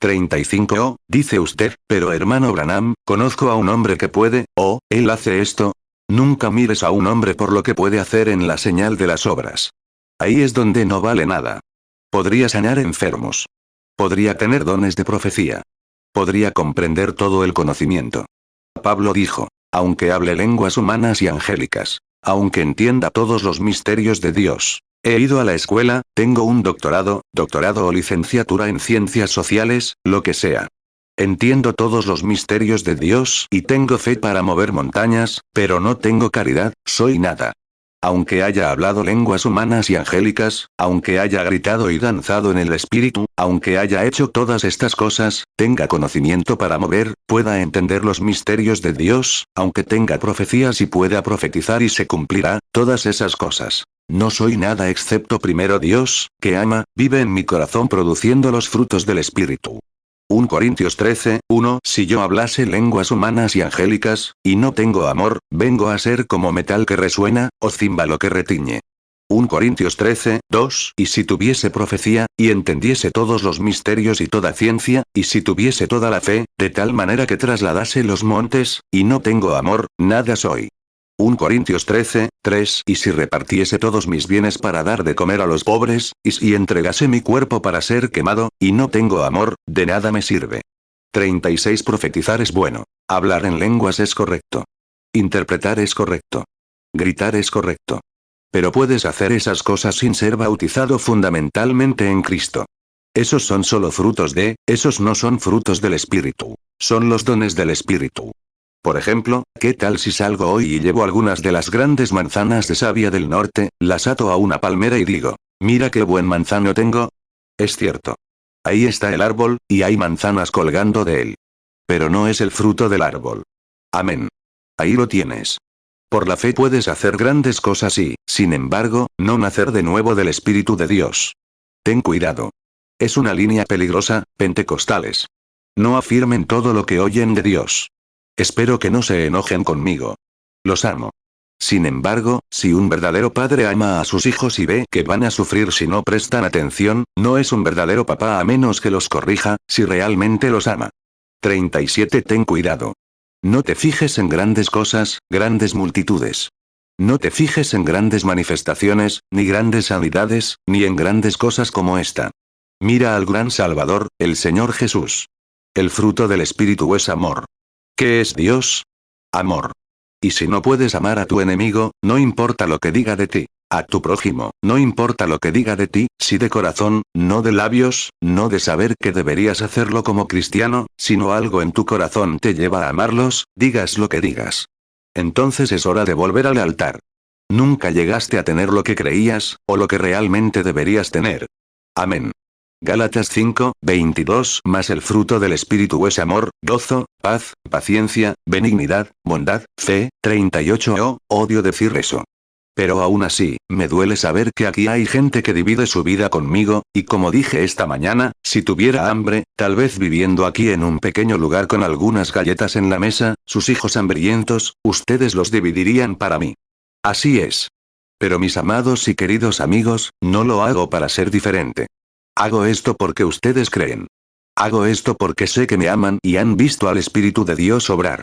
35. Oh, dice usted, pero hermano Branham, conozco a un hombre que puede, él hace esto. Nunca mires a un hombre por lo que puede hacer en la señal de las obras. Ahí es donde no vale nada. Podría sanar enfermos. Podría tener dones de profecía. Podría comprender todo el conocimiento. Pablo dijo, aunque hable lenguas humanas y angélicas, aunque entienda todos los misterios de Dios. He ido a la escuela, tengo un doctorado o licenciatura en ciencias sociales, lo que sea. Entiendo todos los misterios de Dios y tengo fe para mover montañas, pero no tengo caridad, soy nada. Aunque haya hablado lenguas humanas y angélicas, aunque haya gritado y danzado en el espíritu, aunque haya hecho todas estas cosas, tenga conocimiento para mover, pueda entender los misterios de Dios, aunque tenga profecías y pueda profetizar y se cumplirá, todas esas cosas. No soy nada excepto primero Dios, que ama, vive en mi corazón produciendo los frutos del Espíritu. 1 Corintios 13, 1. Si yo hablase lenguas humanas y angélicas, y no tengo amor, vengo a ser como metal que resuena, o címbalo que retiñe. 1 Corintios 13, 2. Y si tuviese profecía, y entendiese todos los misterios y toda ciencia, y si tuviese toda la fe, de tal manera que trasladase los montes, y no tengo amor, nada soy. 1 Corintios 13, 3. Y si repartiese todos mis bienes para dar de comer a los pobres, y si entregase mi cuerpo para ser quemado, y no tengo amor, de nada me sirve. 36. Profetizar es bueno. Hablar en lenguas es correcto. Interpretar es correcto. Gritar es correcto. Pero puedes hacer esas cosas sin ser bautizado fundamentalmente en Cristo. Esos son solo frutos esos no son frutos del Espíritu. Son los dones del Espíritu. Por ejemplo, ¿qué tal si salgo hoy y llevo algunas de las grandes manzanas de savia del norte, las ato a una palmera y digo, mira qué buen manzano tengo? Es cierto. Ahí está el árbol, y hay manzanas colgando de él. Pero no es el fruto del árbol. Amén. Ahí lo tienes. Por la fe puedes hacer grandes cosas y, sin embargo, no nacer de nuevo del Espíritu de Dios. Ten cuidado. Es una línea peligrosa, pentecostales. No afirmen todo lo que oyen de Dios. Espero que no se enojen conmigo. Los amo. Sin embargo, si un verdadero padre ama a sus hijos y ve que van a sufrir si no prestan atención, no es un verdadero papá a menos que los corrija, si realmente los ama. 37. Ten cuidado. No te fijes en grandes cosas, grandes multitudes. No te fijes en grandes manifestaciones, ni grandes sanidades, ni en grandes cosas como esta. Mira al gran Salvador, el Señor Jesús. El fruto del Espíritu es amor. ¿Qué es Dios? Amor. Y si no puedes amar a tu enemigo, no importa lo que diga de ti. A tu prójimo, no importa lo que diga de ti, si de corazón, no de labios, no de saber que deberías hacerlo como cristiano, sino algo en tu corazón te lleva a amarlos, digas lo que digas. Entonces es hora de volver al altar. Nunca llegaste a tener lo que creías, o lo que realmente deberías tener. Amén. Gálatas 5:22. Mas el fruto del Espíritu es amor, gozo, paz, paciencia, benignidad, bondad, fe. 38. Oh, odio decir eso. Pero aún así, me duele saber que aquí hay gente que divide su vida conmigo, y como dije esta mañana, si tuviera hambre, tal vez viviendo aquí en un pequeño lugar con algunas galletas en la mesa, sus hijos hambrientos, ustedes los dividirían para mí. Así es. Pero mis amados y queridos amigos, no lo hago para ser diferente. Hago esto porque ustedes creen. Hago esto porque sé que me aman y han visto al Espíritu de Dios obrar.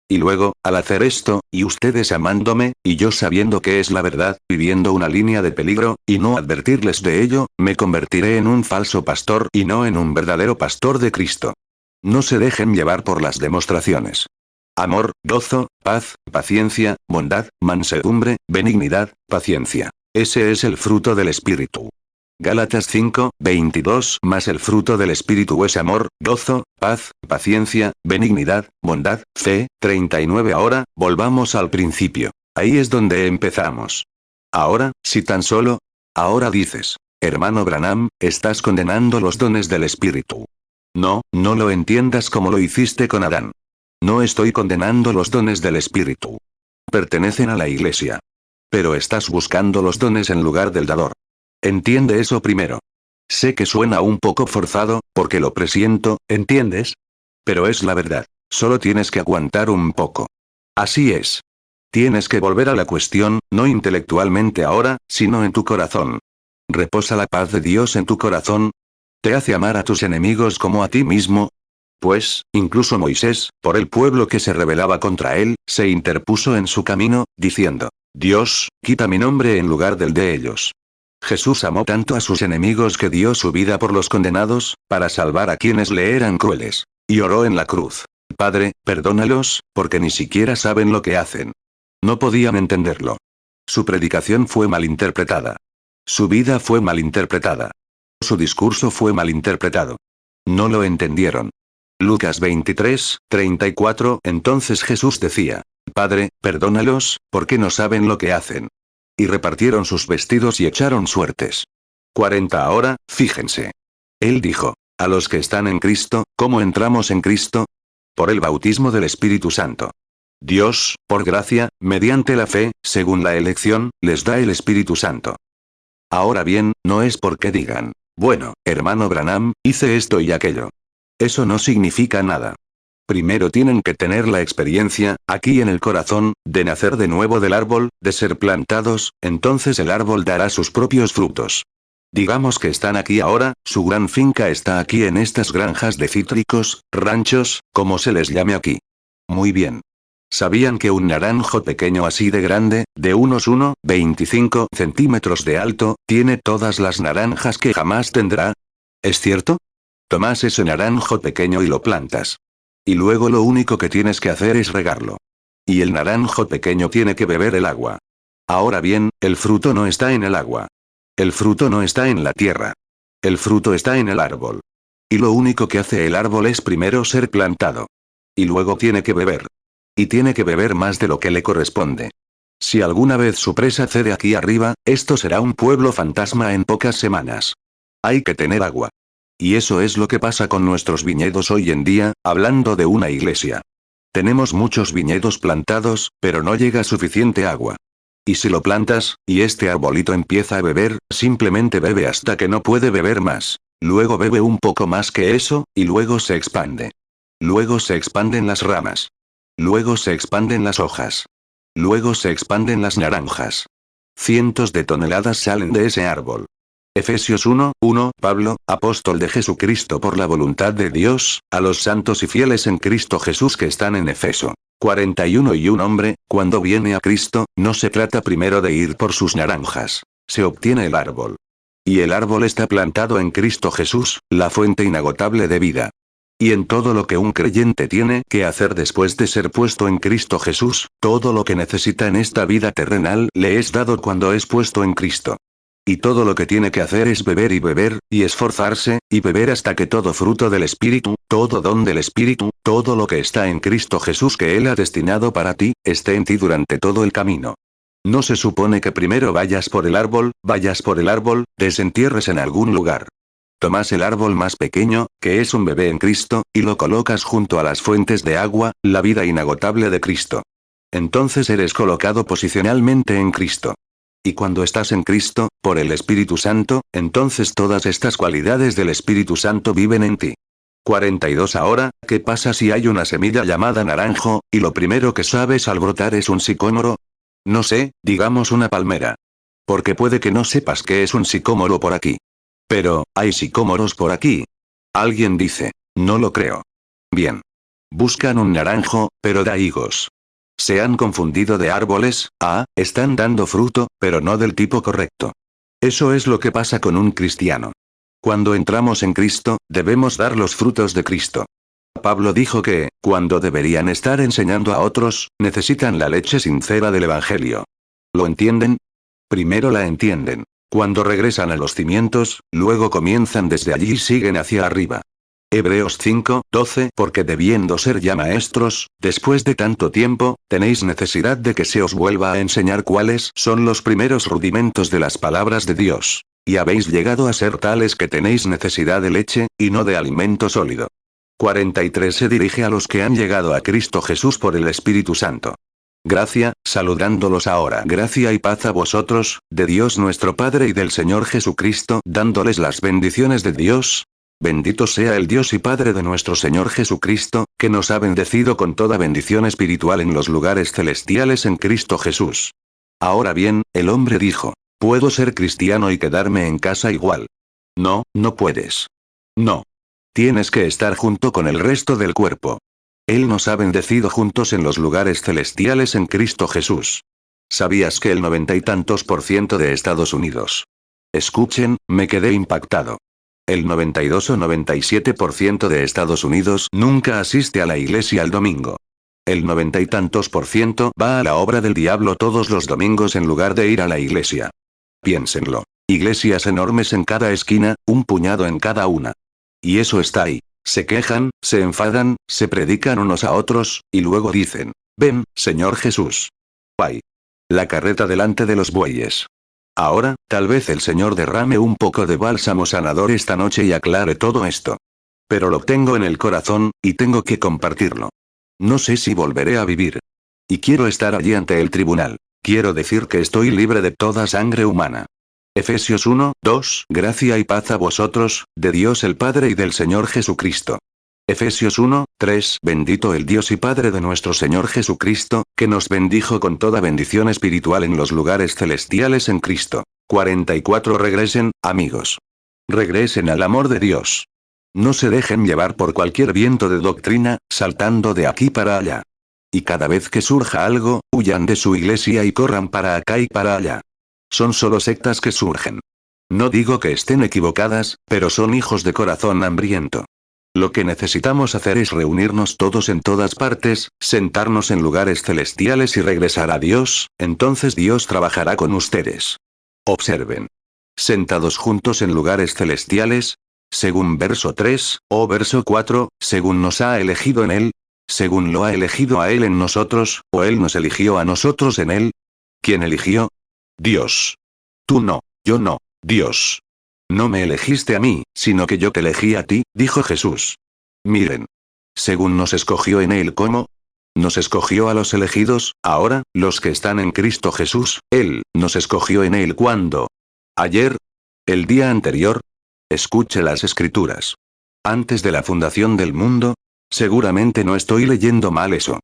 Y luego, al hacer esto, y ustedes amándome, y yo sabiendo que es la verdad, viviendo una línea de peligro, y no advertirles de ello, me convertiré en un falso pastor y no en un verdadero pastor de Cristo. No se dejen llevar por las demostraciones. Amor, gozo, paz, paciencia, bondad, mansedumbre, benignidad, paciencia. Ese es el fruto del Espíritu. Gálatas 5:22. Mas el fruto del Espíritu es amor, gozo, paz, paciencia, benignidad, bondad, fe. 39. Ahora, volvamos al principio. Ahí es donde empezamos. Ahora, si tan solo... Ahora dices, hermano Branham, estás condenando los dones del Espíritu. No, no lo entiendas como lo hiciste con Adán. No estoy condenando los dones del Espíritu. Pertenecen a la Iglesia. Pero estás buscando los dones en lugar del dador. Entiende eso primero. Sé que suena un poco forzado, porque lo presiento, ¿entiendes? Pero es la verdad. Solo tienes que aguantar un poco. Así es. Tienes que volver a la cuestión, no intelectualmente ahora, sino en tu corazón. ¿Reposa la paz de Dios en tu corazón? ¿Te hace amar a tus enemigos como a ti mismo? Pues, incluso Moisés, por el pueblo que se rebelaba contra él, se interpuso en su camino, diciendo, Dios, quita mi nombre en lugar del de ellos. Jesús amó tanto a sus enemigos que dio su vida por los condenados, para salvar a quienes le eran crueles. Y oró en la cruz. Padre, perdónalos, porque ni siquiera saben lo que hacen. No podían entenderlo. Su predicación fue malinterpretada. Su vida fue malinterpretada. Su discurso fue malinterpretado. No lo entendieron. Lucas 23:34. Entonces Jesús decía, Padre, perdónalos, porque no saben lo que hacen. Y repartieron sus vestidos y echaron suertes. 40. Ahora, fíjense. Él dijo, a los que están en Cristo, ¿cómo entramos en Cristo? Por el bautismo del Espíritu Santo. Dios, por gracia, mediante la fe, según la elección, les da el Espíritu Santo. Ahora bien, no es porque digan, bueno, hermano Branham, hice esto y aquello. Eso no significa nada. Primero tienen que tener la experiencia, aquí en el corazón, de nacer de nuevo del árbol, de ser plantados, entonces el árbol dará sus propios frutos. Digamos que están aquí ahora, su gran finca está aquí en estas granjas de cítricos, ranchos, como se les llame aquí. Muy bien. ¿Sabían que un naranjo pequeño así de grande, de unos 1,25 centímetros de alto, tiene todas las naranjas que jamás tendrá? ¿Es cierto? Tomas ese naranjo pequeño y lo plantas. Y luego lo único que tienes que hacer es regarlo. Y el naranjo pequeño tiene que beber el agua. Ahora bien, el fruto no está en el agua. El fruto no está en la tierra. El fruto está en el árbol. Y lo único que hace el árbol es primero ser plantado. Y luego tiene que beber. Y tiene que beber más de lo que le corresponde. Si alguna vez su presa cede aquí arriba, esto será un pueblo fantasma en pocas semanas. Hay que tener agua. Y eso es lo que pasa con nuestros viñedos hoy en día, hablando de una iglesia. Tenemos muchos viñedos plantados, pero no llega suficiente agua. Y si lo plantas, y este arbolito empieza a beber, simplemente bebe hasta que no puede beber más. Luego bebe un poco más que eso, y luego se expande. Luego se expanden las ramas. Luego se expanden las hojas. Luego se expanden las naranjas. Cientos de toneladas salen de ese árbol. Efesios 1:1. Pablo, apóstol de Jesucristo por la voluntad de Dios, a los santos y fieles en Cristo Jesús que están en Efeso. 41. Y un hombre, cuando viene a Cristo, no se trata primero de ir por sus naranjas. Se obtiene el árbol. Y el árbol está plantado en Cristo Jesús, la fuente inagotable de vida. Y en todo lo que un creyente tiene que hacer después de ser puesto en Cristo Jesús, todo lo que necesita en esta vida terrenal le es dado cuando es puesto en Cristo. Y todo lo que tiene que hacer es beber, y esforzarse, y beber hasta que todo fruto del Espíritu, todo don del Espíritu, todo lo que está en Cristo Jesús que Él ha destinado para ti, esté en ti durante todo el camino. No se supone que primero vayas por el árbol, desentierres en algún lugar. Tomas el árbol más pequeño, que es un bebé en Cristo, y lo colocas junto a las fuentes de agua, la vida inagotable de Cristo. Entonces eres colocado posicionalmente en Cristo. Y cuando estás en Cristo, por el Espíritu Santo, entonces todas estas cualidades del Espíritu Santo viven en ti. 42 Ahora, ¿qué pasa si hay una semilla llamada naranjo, y lo primero que sabes al brotar es un sicómoro? No sé, digamos una palmera. Porque puede que no sepas qué es un sicómoro por aquí. Pero, ¿hay sicómoros por aquí? Alguien dice, no lo creo. Bien. Buscan un naranjo, pero da higos. Se han confundido de árboles, están dando fruto, pero no del tipo correcto. Eso es lo que pasa con un cristiano. Cuando entramos en Cristo, debemos dar los frutos de Cristo. Pablo dijo que, cuando deberían estar enseñando a otros, necesitan la leche sincera del Evangelio. ¿Lo entienden? Primero la entienden. Cuando regresan a los cimientos, luego comienzan desde allí y siguen hacia arriba. Hebreos 5:12 Porque debiendo ser ya maestros, después de tanto tiempo, tenéis necesidad de que se os vuelva a enseñar cuáles son los primeros rudimentos de las palabras de Dios. Y habéis llegado a ser tales que tenéis necesidad de leche, y no de alimento sólido. 43 Se dirige a los que han llegado a Cristo Jesús por el Espíritu Santo. Gracia, saludándolos ahora. Gracia y paz a vosotros, de Dios nuestro Padre y del Señor Jesucristo, dándoles las bendiciones de Dios. Bendito sea el Dios y Padre de nuestro Señor Jesucristo, que nos ha bendecido con toda bendición espiritual en los lugares celestiales en Cristo Jesús. Ahora bien, el hombre dijo, ¿puedo ser cristiano y quedarme en casa igual? No, no puedes. No. Tienes que estar junto con el resto del cuerpo. Él nos ha bendecido juntos en los lugares celestiales en Cristo Jesús. ¿Sabías que el 90 y tantos % de Estados Unidos? Escuchen, me quedé impactado. El 92 o 97% de Estados Unidos nunca asiste a la iglesia el domingo. El 90 y tantos % va a la obra del diablo todos los domingos en lugar de ir a la iglesia. Piénsenlo. Iglesias enormes en cada esquina, un puñado en cada una. Y eso está ahí. Se quejan, se enfadan, se predican unos a otros, y luego dicen, ven, Señor Jesús. ¡Ay! La carreta delante de los bueyes. Ahora, tal vez el Señor derrame un poco de bálsamo sanador esta noche y aclare todo esto. Pero lo tengo en el corazón, y tengo que compartirlo. No sé si volveré a vivir. Y quiero estar allí ante el tribunal. Quiero decir que estoy libre de toda sangre humana. Efesios 1:2 Gracia y paz a vosotros, de Dios el Padre y del Señor Jesucristo. Efesios 1:3 Bendito el Dios y Padre de nuestro Señor Jesucristo, que nos bendijo con toda bendición espiritual en los lugares celestiales en Cristo. 44 Regresen, amigos. Regresen al amor de Dios. No se dejen llevar por cualquier viento de doctrina, saltando de aquí para allá. Y cada vez que surja algo, huyan de su iglesia y corran para acá y para allá. Son solo sectas que surgen. No digo que estén equivocadas, pero son hijos de corazón hambriento. Lo que necesitamos hacer es reunirnos todos en todas partes, sentarnos en lugares celestiales y regresar a Dios, entonces Dios trabajará con ustedes. Observen. Sentados juntos en lugares celestiales, según verso 3, o verso 4, según nos ha elegido en Él, según lo ha elegido a Él en nosotros, o Él nos eligió a nosotros en Él. ¿Quién eligió? Dios. Tú no, yo no, Dios. No me elegiste a mí, sino que yo te elegí a ti, dijo Jesús. Miren. Según nos escogió en Él, ¿cómo? Nos escogió a los elegidos, ahora, los que están en Cristo Jesús, Él, nos escogió en Él ¿cuándo? ¿Ayer? ¿El día anterior? Escuche las escrituras. Antes de la fundación del mundo. Seguramente no estoy leyendo mal eso.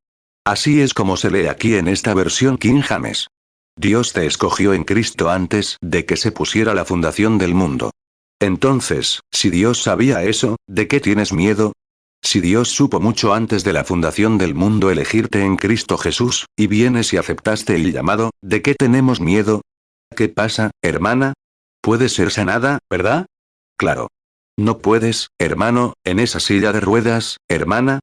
Así es como se lee aquí en esta versión King James. Dios te escogió en Cristo antes de que se pusiera la fundación del mundo. Entonces, si Dios sabía eso, ¿de qué tienes miedo? Si Dios supo mucho antes de la fundación del mundo elegirte en Cristo Jesús, y vienes y aceptaste el llamado, ¿de qué tenemos miedo? ¿Qué pasa, hermana? Puede ser sanada, ¿verdad? Claro. No puedes, hermano, en esa silla de ruedas, hermana.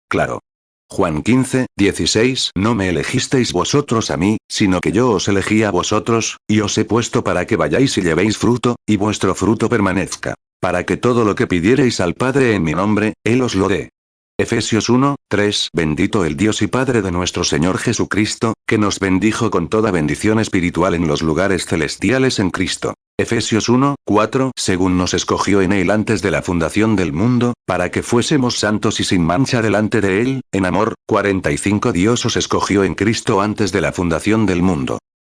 Claro. Juan 15:16 No me elegisteis vosotros a mí, sino que yo os elegí a vosotros, y os he puesto para que vayáis y llevéis fruto, y vuestro fruto permanezca. Para que todo lo que pidiereis al Padre en mi nombre, Él os lo dé. Efesios 1:3 Bendito el Dios y Padre de nuestro Señor Jesucristo, que nos bendijo con toda bendición espiritual en los lugares celestiales en Cristo. Efesios 1:4 Según nos escogió en Él antes de la fundación del mundo, para que fuésemos santos y sin mancha delante de Él, en amor. 45 Dios os escogió en Cristo antes de la fundación del mundo.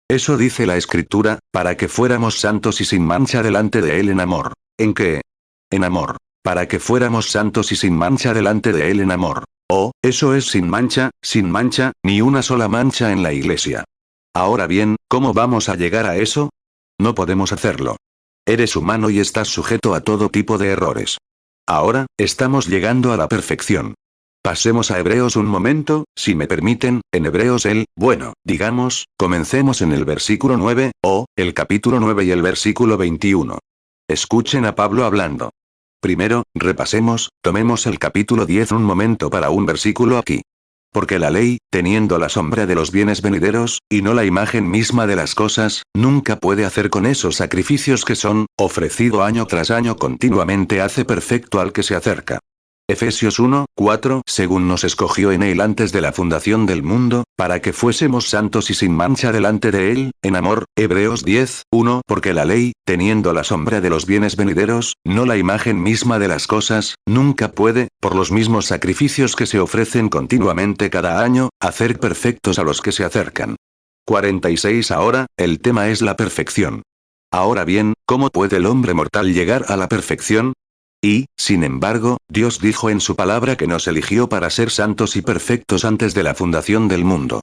Eso dice la Escritura, para que fuéramos santos y sin mancha delante de Él en amor. ¿En qué? En amor. Para que fuéramos santos y sin mancha delante de Él en amor. Oh, eso es sin mancha, ni una sola mancha en la iglesia. Ahora bien, ¿cómo vamos a llegar a eso? No podemos hacerlo. Eres humano y estás sujeto a todo tipo de errores. Ahora, estamos llegando a la perfección. Pasemos a Hebreos un momento, si me permiten, en Hebreos digamos, comencemos en el versículo 9, o, el capítulo 9 y el versículo 21. Escuchen a Pablo hablando. Primero, repasemos, tomemos el capítulo 10 un momento para un versículo aquí. Porque la ley, teniendo la sombra de los bienes venideros, y no la imagen misma de las cosas, nunca puede hacer con esos sacrificios que son, ofrecido año tras año continuamente hace perfecto al que se acerca. Efesios 1:4 Según nos escogió en Él antes de la fundación del mundo, para que fuésemos santos y sin mancha delante de Él, en amor. Hebreos 10:1 Porque la ley, teniendo la sombra de los bienes venideros, no la imagen misma de las cosas, nunca puede, por los mismos sacrificios que se ofrecen continuamente cada año, hacer perfectos a los que se acercan. 46 Ahora, el tema es la perfección. Ahora bien, ¿cómo puede el hombre mortal llegar a la perfección? Y, sin embargo, Dios dijo en su palabra que nos eligió para ser santos y perfectos antes de la fundación del mundo.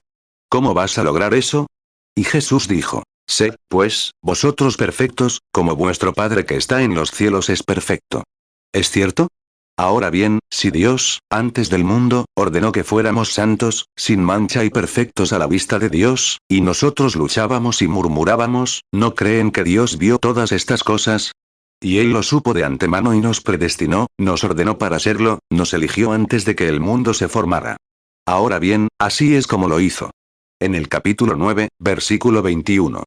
¿Cómo vas a lograr eso? Y Jesús dijo, sed, pues, vosotros perfectos, como vuestro Padre que está en los cielos es perfecto. ¿Es cierto? Ahora bien, si Dios, antes del mundo, ordenó que fuéramos santos, sin mancha y perfectos a la vista de Dios, y nosotros luchábamos y murmurábamos, ¿no creen que Dios vio todas estas cosas? Y Él lo supo de antemano y nos predestinó, nos ordenó para serlo, nos eligió antes de que el mundo se formara. Ahora bien, así es como lo hizo. En el capítulo 9, versículo 21.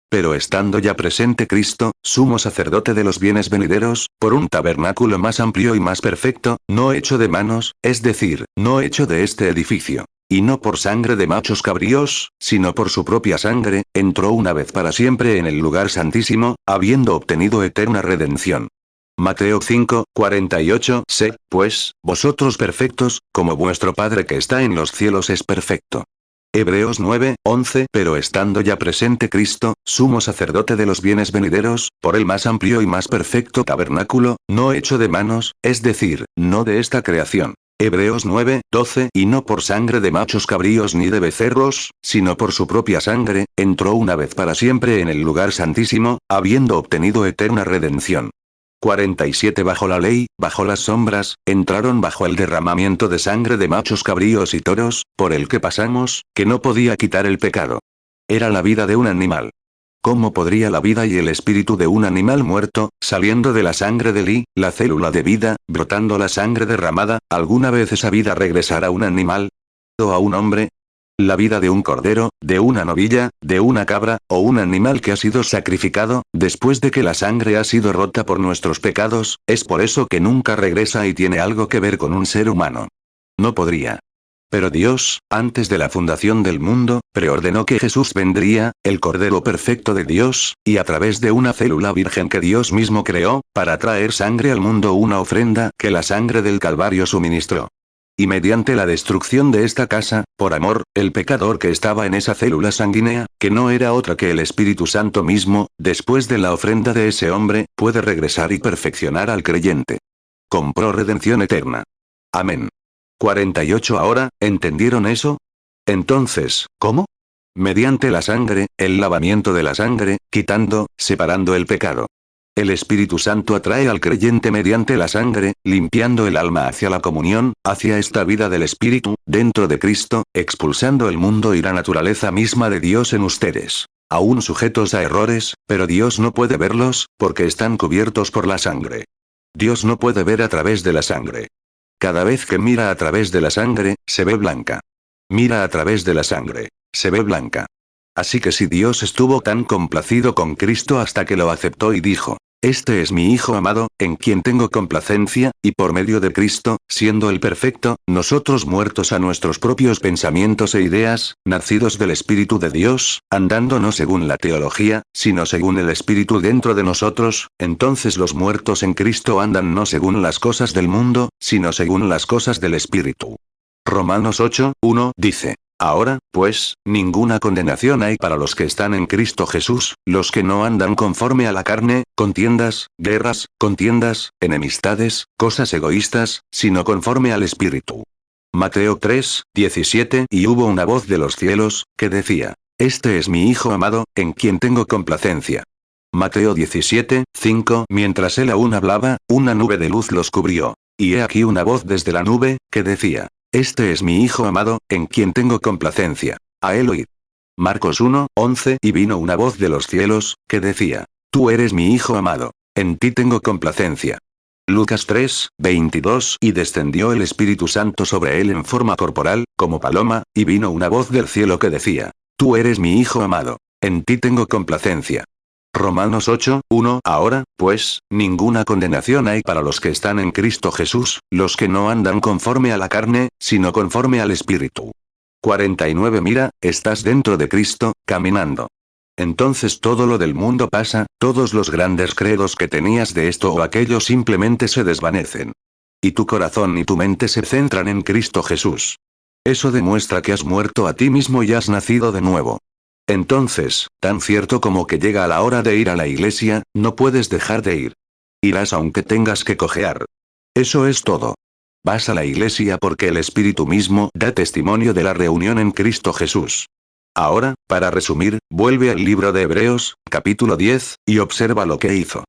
Pero estando ya presente Cristo, sumo sacerdote de los bienes venideros, por un tabernáculo más amplio y más perfecto, no hecho de manos, es decir, no hecho de este edificio. Y no por sangre de machos cabríos, sino por su propia sangre, entró una vez para siempre en el lugar santísimo, habiendo obtenido eterna redención. Mateo 5:48 Sed, pues, vosotros perfectos, como vuestro Padre que está en los cielos es perfecto. Hebreos 9:11 Pero estando ya presente Cristo, sumo sacerdote de los bienes venideros, por el más amplio y más perfecto tabernáculo, no hecho de manos, es decir, no de esta creación. Hebreos 9:12 Y no por sangre de machos cabríos ni de becerros, sino por su propia sangre, entró una vez para siempre en el lugar santísimo, habiendo obtenido eterna redención. 47 Bajo la ley, bajo las sombras, entraron bajo el derramamiento de sangre de machos cabríos y toros, por el que pasamos, que no podía quitar el pecado. Era la vida de un animal. ¿Cómo podría la vida y el espíritu de un animal muerto, saliendo de la sangre la célula de vida, brotando la sangre derramada, alguna vez esa vida regresar a un animal? ¿O a un hombre? La vida de un cordero, de una novilla, de una cabra, o un animal que ha sido sacrificado, después de que la sangre ha sido rota por nuestros pecados, es por eso que nunca regresa y tiene algo que ver con un ser humano. No podría. Pero Dios, antes de la fundación del mundo, preordenó que Jesús vendría, el Cordero perfecto de Dios, y a través de una célula virgen que Dios mismo creó, para traer sangre al mundo una ofrenda que la sangre del Calvario suministró. Y mediante la destrucción de esta casa, por amor, el pecador que estaba en esa célula sanguínea, que no era otra que el Espíritu Santo mismo, después de la ofrenda de ese hombre, puede regresar y perfeccionar al creyente. Compró redención eterna. Amén. 48 Ahora, ¿entendieron eso? Entonces, ¿cómo? Mediante la sangre, el lavamiento de la sangre, quitando, separando el pecado. El Espíritu Santo atrae al creyente mediante la sangre, limpiando el alma hacia la comunión, hacia esta vida del Espíritu, dentro de Cristo, expulsando el mundo y la naturaleza misma de Dios en ustedes. Aún sujetos a errores, pero Dios no puede verlos, porque están cubiertos por la sangre. Dios no puede ver a través de la sangre. Cada vez que mira a través de la sangre, se ve blanca. Mira a través de la sangre, se ve blanca. Así que si Dios estuvo tan complacido con Cristo hasta que lo aceptó y dijo, este es mi Hijo amado, en quien tengo complacencia, y por medio de Cristo, siendo el perfecto, nosotros muertos a nuestros propios pensamientos e ideas, nacidos del Espíritu de Dios, andando no según la teología, sino según el Espíritu dentro de nosotros, entonces los muertos en Cristo andan no según las cosas del mundo, sino según las cosas del Espíritu. Romanos 8:1 dice. Ahora, pues, ninguna condenación hay para los que están en Cristo Jesús, los que no andan conforme a la carne, contiendas, guerras, contiendas, enemistades, cosas egoístas, sino conforme al Espíritu. Mateo 3:17 Y hubo una voz de los cielos, que decía, este es mi Hijo amado, en quien tengo complacencia. Mateo 17:5 Mientras él aún hablaba, una nube de luz los cubrió. Y he aquí una voz desde la nube, que decía, este es mi Hijo amado, en quien tengo complacencia. A él oíd. Marcos 1:11 Y vino una voz de los cielos, que decía, tú eres mi Hijo amado, en ti tengo complacencia. Lucas 3:22 Y descendió el Espíritu Santo sobre él en forma corporal, como paloma, y vino una voz del cielo que decía, tú eres mi Hijo amado, en ti tengo complacencia. Romanos 8:1 Ahora, pues, ninguna condenación hay para los que están en Cristo Jesús, los que no andan conforme a la carne, sino conforme al Espíritu. 49 Mira, estás dentro de Cristo, caminando. Entonces todo lo del mundo pasa, todos los grandes credos que tenías de esto o aquello simplemente se desvanecen. Y tu corazón y tu mente se centran en Cristo Jesús. Eso demuestra que has muerto a ti mismo y has nacido de nuevo. Entonces, tan cierto como que llega la hora de ir a la iglesia, no puedes dejar de ir. Irás aunque tengas que cojear. Eso es todo. Vas a la iglesia porque el Espíritu mismo da testimonio de la reunión en Cristo Jesús. Ahora, para resumir, vuelve al libro de Hebreos, capítulo 10, y observa lo que hizo.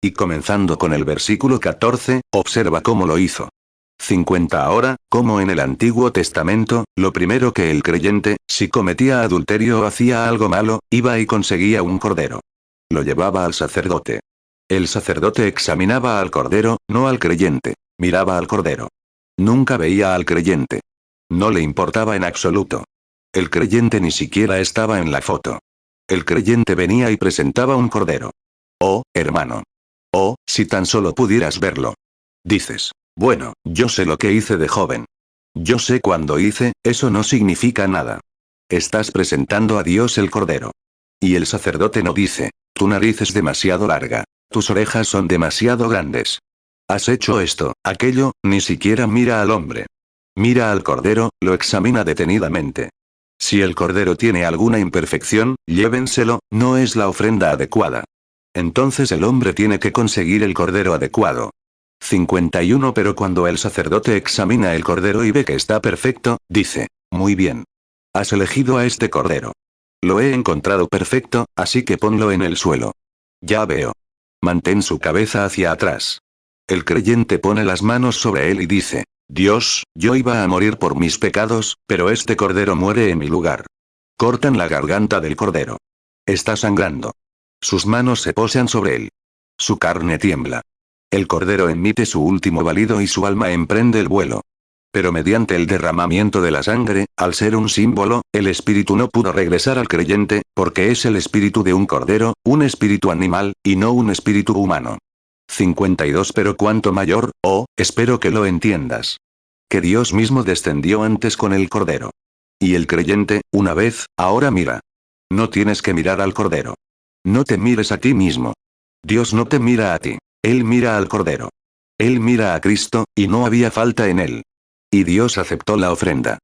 Y comenzando con el versículo 14, observa cómo lo hizo. 50 Ahora, como en el Antiguo Testamento, lo primero que el creyente, si cometía adulterio o hacía algo malo, iba y conseguía un cordero. Lo llevaba al sacerdote. El sacerdote examinaba al cordero, no al creyente. Miraba al cordero. Nunca veía al creyente. No le importaba en absoluto. El creyente ni siquiera estaba en la foto. El creyente venía y presentaba un cordero. Oh, hermano. Oh, si tan solo pudieras verlo. Dices. Bueno, yo sé lo que hice de joven. Yo sé cuándo hice, eso no significa nada. Estás presentando a Dios el cordero. Y el sacerdote no dice, tu nariz es demasiado larga, tus orejas son demasiado grandes. Has hecho esto, aquello, ni siquiera mira al hombre. Mira al cordero, lo examina detenidamente. Si el cordero tiene alguna imperfección, llévenselo, no es la ofrenda adecuada. Entonces el hombre tiene que conseguir el cordero adecuado. 51 Pero cuando el sacerdote examina el cordero y ve que está perfecto, dice, muy bien. Has elegido a este cordero. Lo he encontrado perfecto, así que ponlo en el suelo. Ya veo. Mantén su cabeza hacia atrás. El creyente pone las manos sobre él y dice, Dios, yo iba a morir por mis pecados, pero este cordero muere en mi lugar. Cortan la garganta del cordero. Está sangrando. Sus manos se posan sobre él. Su carne tiembla. El cordero emite su último balido y su alma emprende el vuelo. Pero mediante el derramamiento de la sangre, al ser un símbolo, el espíritu no pudo regresar al creyente, porque es el espíritu de un cordero, un espíritu animal, y no un espíritu humano. 52 Pero cuanto mayor, espero que lo entiendas. Que Dios mismo descendió antes con el cordero. Y el creyente, una vez, ahora mira. No tienes que mirar al cordero. No te mires a ti mismo. Dios no te mira a ti. Él mira al cordero. Él mira a Cristo, y no había falta en él. Y Dios aceptó la ofrenda.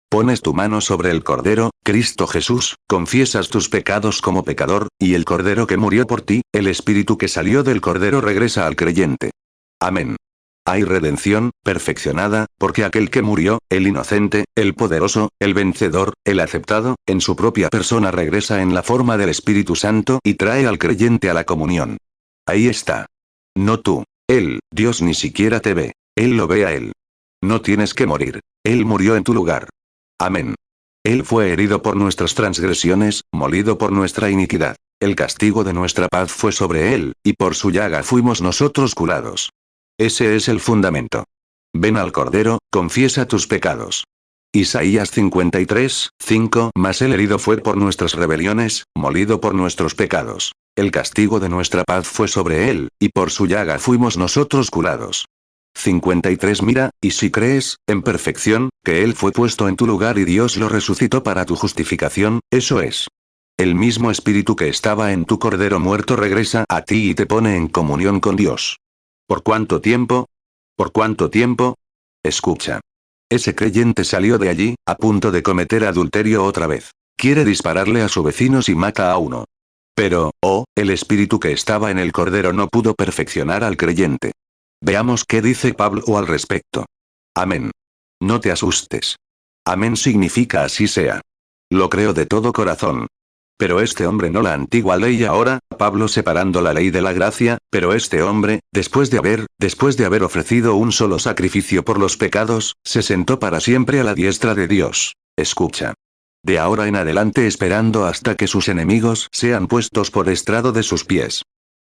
Pones tu mano sobre el cordero, Cristo Jesús, confiesas tus pecados como pecador, y el cordero que murió por ti, el espíritu que salió del cordero regresa al creyente. Amén. Hay redención, perfeccionada, porque aquel que murió, el inocente, el poderoso, el vencedor, el aceptado, en su propia persona regresa en la forma del Espíritu Santo y trae al creyente a la comunión. Ahí está. No tú. Él, Dios ni siquiera te ve. Él lo ve a él. No tienes que morir. Él murió en tu lugar. Amén. Él fue herido por nuestras transgresiones, molido por nuestra iniquidad. El castigo de nuestra paz fue sobre él, y por su llaga fuimos nosotros curados. Ese es el fundamento. Ven al Cordero, confiesa tus pecados. Isaías 53, 5. Mas el herido fue por nuestras rebeliones, molido por nuestros pecados. El castigo de nuestra paz fue sobre él, y por su llaga fuimos nosotros curados. 53. Mira, y si crees, en perfección, que él fue puesto en tu lugar y Dios lo resucitó para tu justificación, eso es. El mismo espíritu que estaba en tu cordero muerto regresa a ti y te pone en comunión con Dios. ¿Por cuánto tiempo? ¿Por cuánto tiempo? Escucha. Ese creyente salió de allí, a punto de cometer adulterio otra vez. Quiere dispararle a su vecino si mata a uno. Pero, el espíritu que estaba en el cordero no pudo perfeccionar al creyente. Veamos qué dice Pablo al respecto. Amén. No te asustes. Amén significa así sea. Lo creo de todo corazón. Pero este hombre no la antigua ley ahora, Pablo separando la ley de la gracia, pero este hombre, después de haber ofrecido un solo sacrificio por los pecados, se sentó para siempre a la diestra de Dios. Escucha. De ahora en adelante esperando hasta que sus enemigos sean puestos por estrado de sus pies.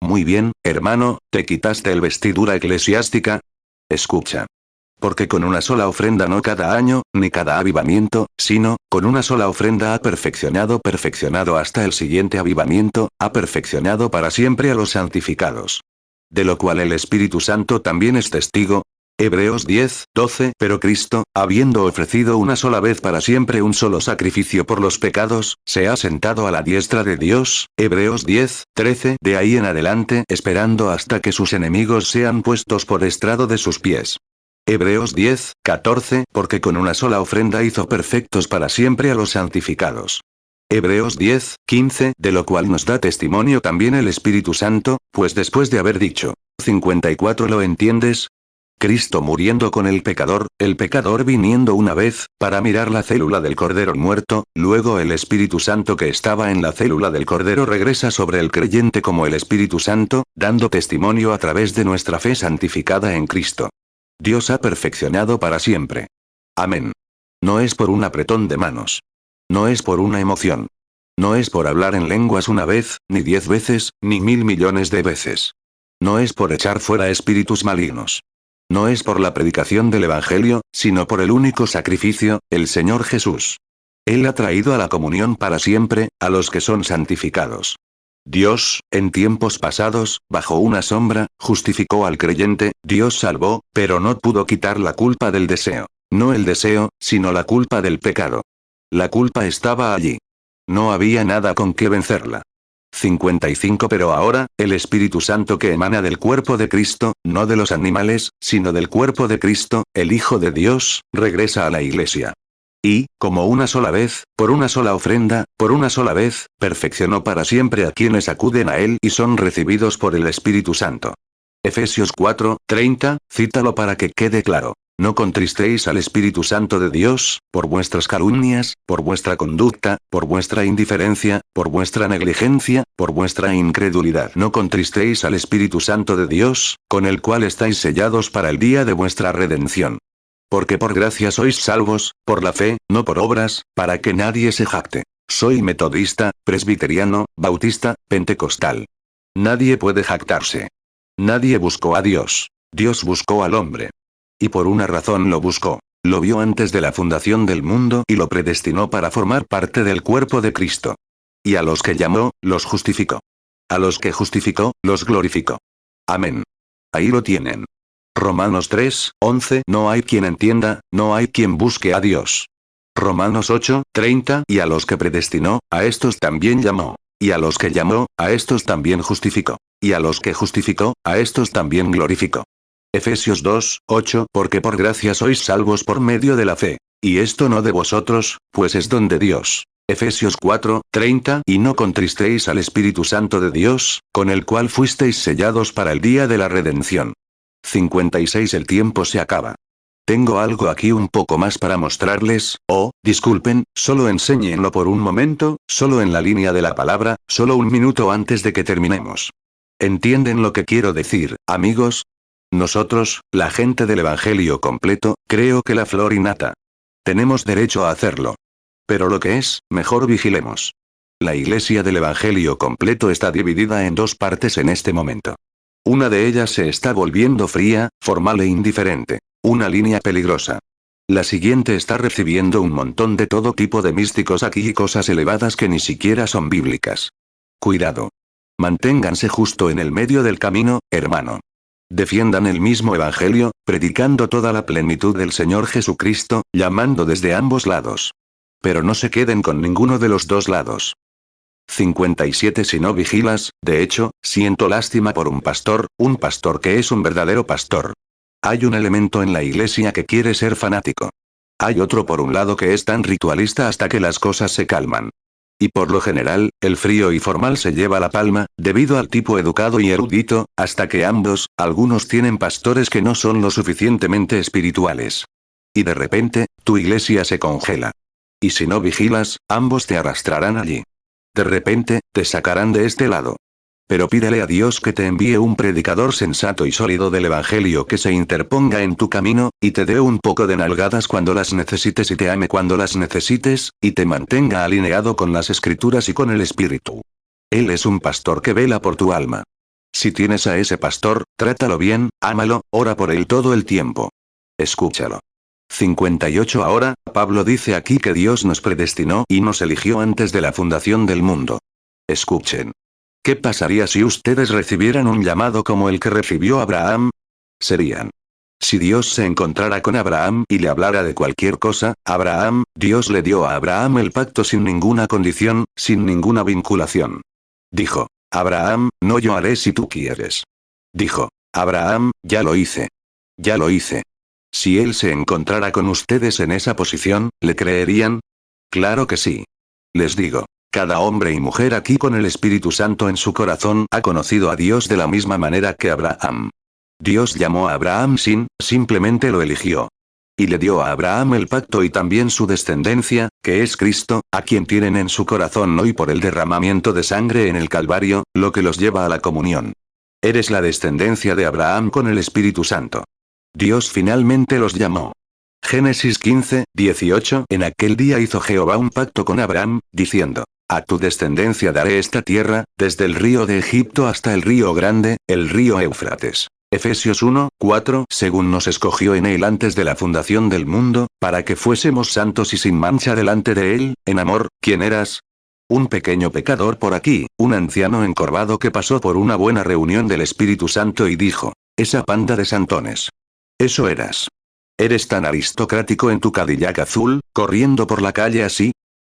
Muy bien, hermano, ¿te quitaste el vestidura eclesiástica? Escucha. Porque con una sola ofrenda no cada año, ni cada avivamiento, sino, con una sola ofrenda ha perfeccionado hasta el siguiente avivamiento, ha perfeccionado para siempre a los santificados. De lo cual el Espíritu Santo también es testigo. Hebreos 10, 12. Pero Cristo, habiendo ofrecido una sola vez para siempre un solo sacrificio por los pecados, se ha sentado a la diestra de Dios. Hebreos 10, 13. De ahí en adelante esperando hasta que sus enemigos sean puestos por estrado de sus pies. Hebreos 10, 14. Porque con una sola ofrenda hizo perfectos para siempre a los santificados. Hebreos 10, 15. De lo cual nos da testimonio también el Espíritu Santo, pues después de haber dicho, 54. ¿Lo entiendes? Cristo muriendo con el pecador viniendo una vez, para mirar la célula del Cordero muerto, luego el Espíritu Santo que estaba en la célula del Cordero regresa sobre el creyente como el Espíritu Santo, dando testimonio a través de nuestra fe santificada en Cristo. Dios ha perfeccionado para siempre. Amén. No es por un apretón de manos. No es por una emoción. No es por hablar en lenguas una vez, ni 10 veces, ni 1.000 millones de veces. No es por echar fuera espíritus malignos. No es por la predicación del Evangelio, sino por el único sacrificio, el Señor Jesús. Él ha traído a la comunión para siempre, a los que son santificados. Dios, en tiempos pasados, bajo una sombra, justificó al creyente, Dios salvó, pero no pudo quitar la culpa del deseo. No el deseo, sino la culpa del pecado. La culpa estaba allí. No había nada con que vencerla. 55. Pero ahora, el Espíritu Santo que emana del cuerpo de Cristo, no de los animales, sino del cuerpo de Cristo, el Hijo de Dios, regresa a la Iglesia. Y, como una sola vez, por una sola ofrenda, por una sola vez, perfeccionó para siempre a quienes acuden a Él y son recibidos por el Espíritu Santo. Efesios 4, 30, cítalo para que quede claro. No contristéis al Espíritu Santo de Dios, por vuestras calumnias, por vuestra conducta, por vuestra indiferencia, por vuestra negligencia, por vuestra incredulidad. No contristéis al Espíritu Santo de Dios, con el cual estáis sellados para el día de vuestra redención. Porque por gracia sois salvos, por la fe, no por obras, para que nadie se jacte. Soy metodista, presbiteriano, bautista, pentecostal. Nadie puede jactarse. Nadie buscó a Dios. Dios buscó al hombre. Y por una razón lo buscó. Lo vio antes de la fundación del mundo y lo predestinó para formar parte del cuerpo de Cristo. Y a los que llamó, los justificó. A los que justificó, los glorificó. Amén. Ahí lo tienen. Romanos 3, 11. No hay quien entienda, no hay quien busque a Dios. Romanos 8, 30. Y a los que predestinó, a estos también llamó. Y a los que llamó, a estos también justificó. Y a los que justificó, a estos también glorificó. Efesios 2, 8. Porque por gracia sois salvos por medio de la fe. Y esto no de vosotros, pues es don de Dios. Efesios 4, 30. Y no contristéis al Espíritu Santo de Dios, con el cual fuisteis sellados para el día de la redención. 56. El tiempo se acaba. Tengo algo aquí un poco más para mostrarles, disculpen, solo enséñenlo por un momento, solo en la línea de la palabra, solo un minuto antes de que terminemos. ¿Entienden lo que quiero decir, amigos? Nosotros, la gente del Evangelio completo, creo que la flor y nata. Tenemos derecho a hacerlo. Pero lo que es, mejor vigilemos. La iglesia del Evangelio completo está dividida en dos partes en este momento. Una de ellas se está volviendo fría, formal e indiferente. Una línea peligrosa. La siguiente está recibiendo un montón de todo tipo de místicos aquí y cosas elevadas que ni siquiera son bíblicas. Cuidado. Manténganse justo en el medio del camino, hermano. Defiendan el mismo evangelio, predicando toda la plenitud del Señor Jesucristo, llamando desde ambos lados. Pero no se queden con ninguno de los dos lados. 57 Si no vigilas, de hecho, siento lástima por un pastor que es un verdadero pastor. Hay un elemento en la iglesia que quiere ser fanático. Hay otro por un lado que es tan ritualista hasta que las cosas se calman. Y por lo general, el frío y formal se lleva la palma, debido al tipo educado y erudito, hasta que algunos tienen pastores que no son lo suficientemente espirituales. Y de repente, tu iglesia se congela. Y si no vigilas, ambos te arrastrarán allí. De repente, te sacarán de este lado. Pero pídele a Dios que te envíe un predicador sensato y sólido del Evangelio que se interponga en tu camino, y te dé un poco de nalgadas cuando las necesites y te ame cuando las necesites, y te mantenga alineado con las Escrituras y con el Espíritu. Él es un pastor que vela por tu alma. Si tienes a ese pastor, trátalo bien, ámalo, ora por él todo el tiempo. Escúchalo. 58 Ahora, Pablo dice aquí que Dios nos predestinó y nos eligió antes de la fundación del mundo. Escuchen. ¿Qué pasaría si ustedes recibieran un llamado como el que recibió Abraham? Serían. Si Dios se encontrara con Abraham y le hablara de cualquier cosa, Dios le dio a Abraham el pacto sin ninguna condición, sin ninguna vinculación. Dijo, Abraham, no yo haré si tú quieres. Dijo, Abraham, ya lo hice. Ya lo hice. Si él se encontrara con ustedes en esa posición, ¿le creerían? Claro que sí. Les digo. Cada hombre y mujer aquí con el Espíritu Santo en su corazón ha conocido a Dios de la misma manera que Abraham. Dios llamó a Abraham simplemente lo eligió. Y le dio a Abraham el pacto y también su descendencia, que es Cristo, a quien tienen en su corazón hoy por el derramamiento de sangre en el Calvario, lo que los lleva a la comunión. Eres la descendencia de Abraham con el Espíritu Santo. Dios finalmente los llamó. Génesis 15, 18 En aquel día hizo Jehová un pacto con Abraham, diciendo, a tu descendencia daré esta tierra, desde el río de Egipto hasta el río grande, el río Éufrates. Efesios 1, 4 Según nos escogió en él antes de la fundación del mundo, para que fuésemos santos y sin mancha delante de él, en amor, ¿quién eras? Un pequeño pecador por aquí, un anciano encorvado que pasó por una buena reunión del Espíritu Santo y dijo, esa panda de santones. Eso eras. ¿Eres tan aristocrático en tu Cadillac azul, corriendo por la calle así?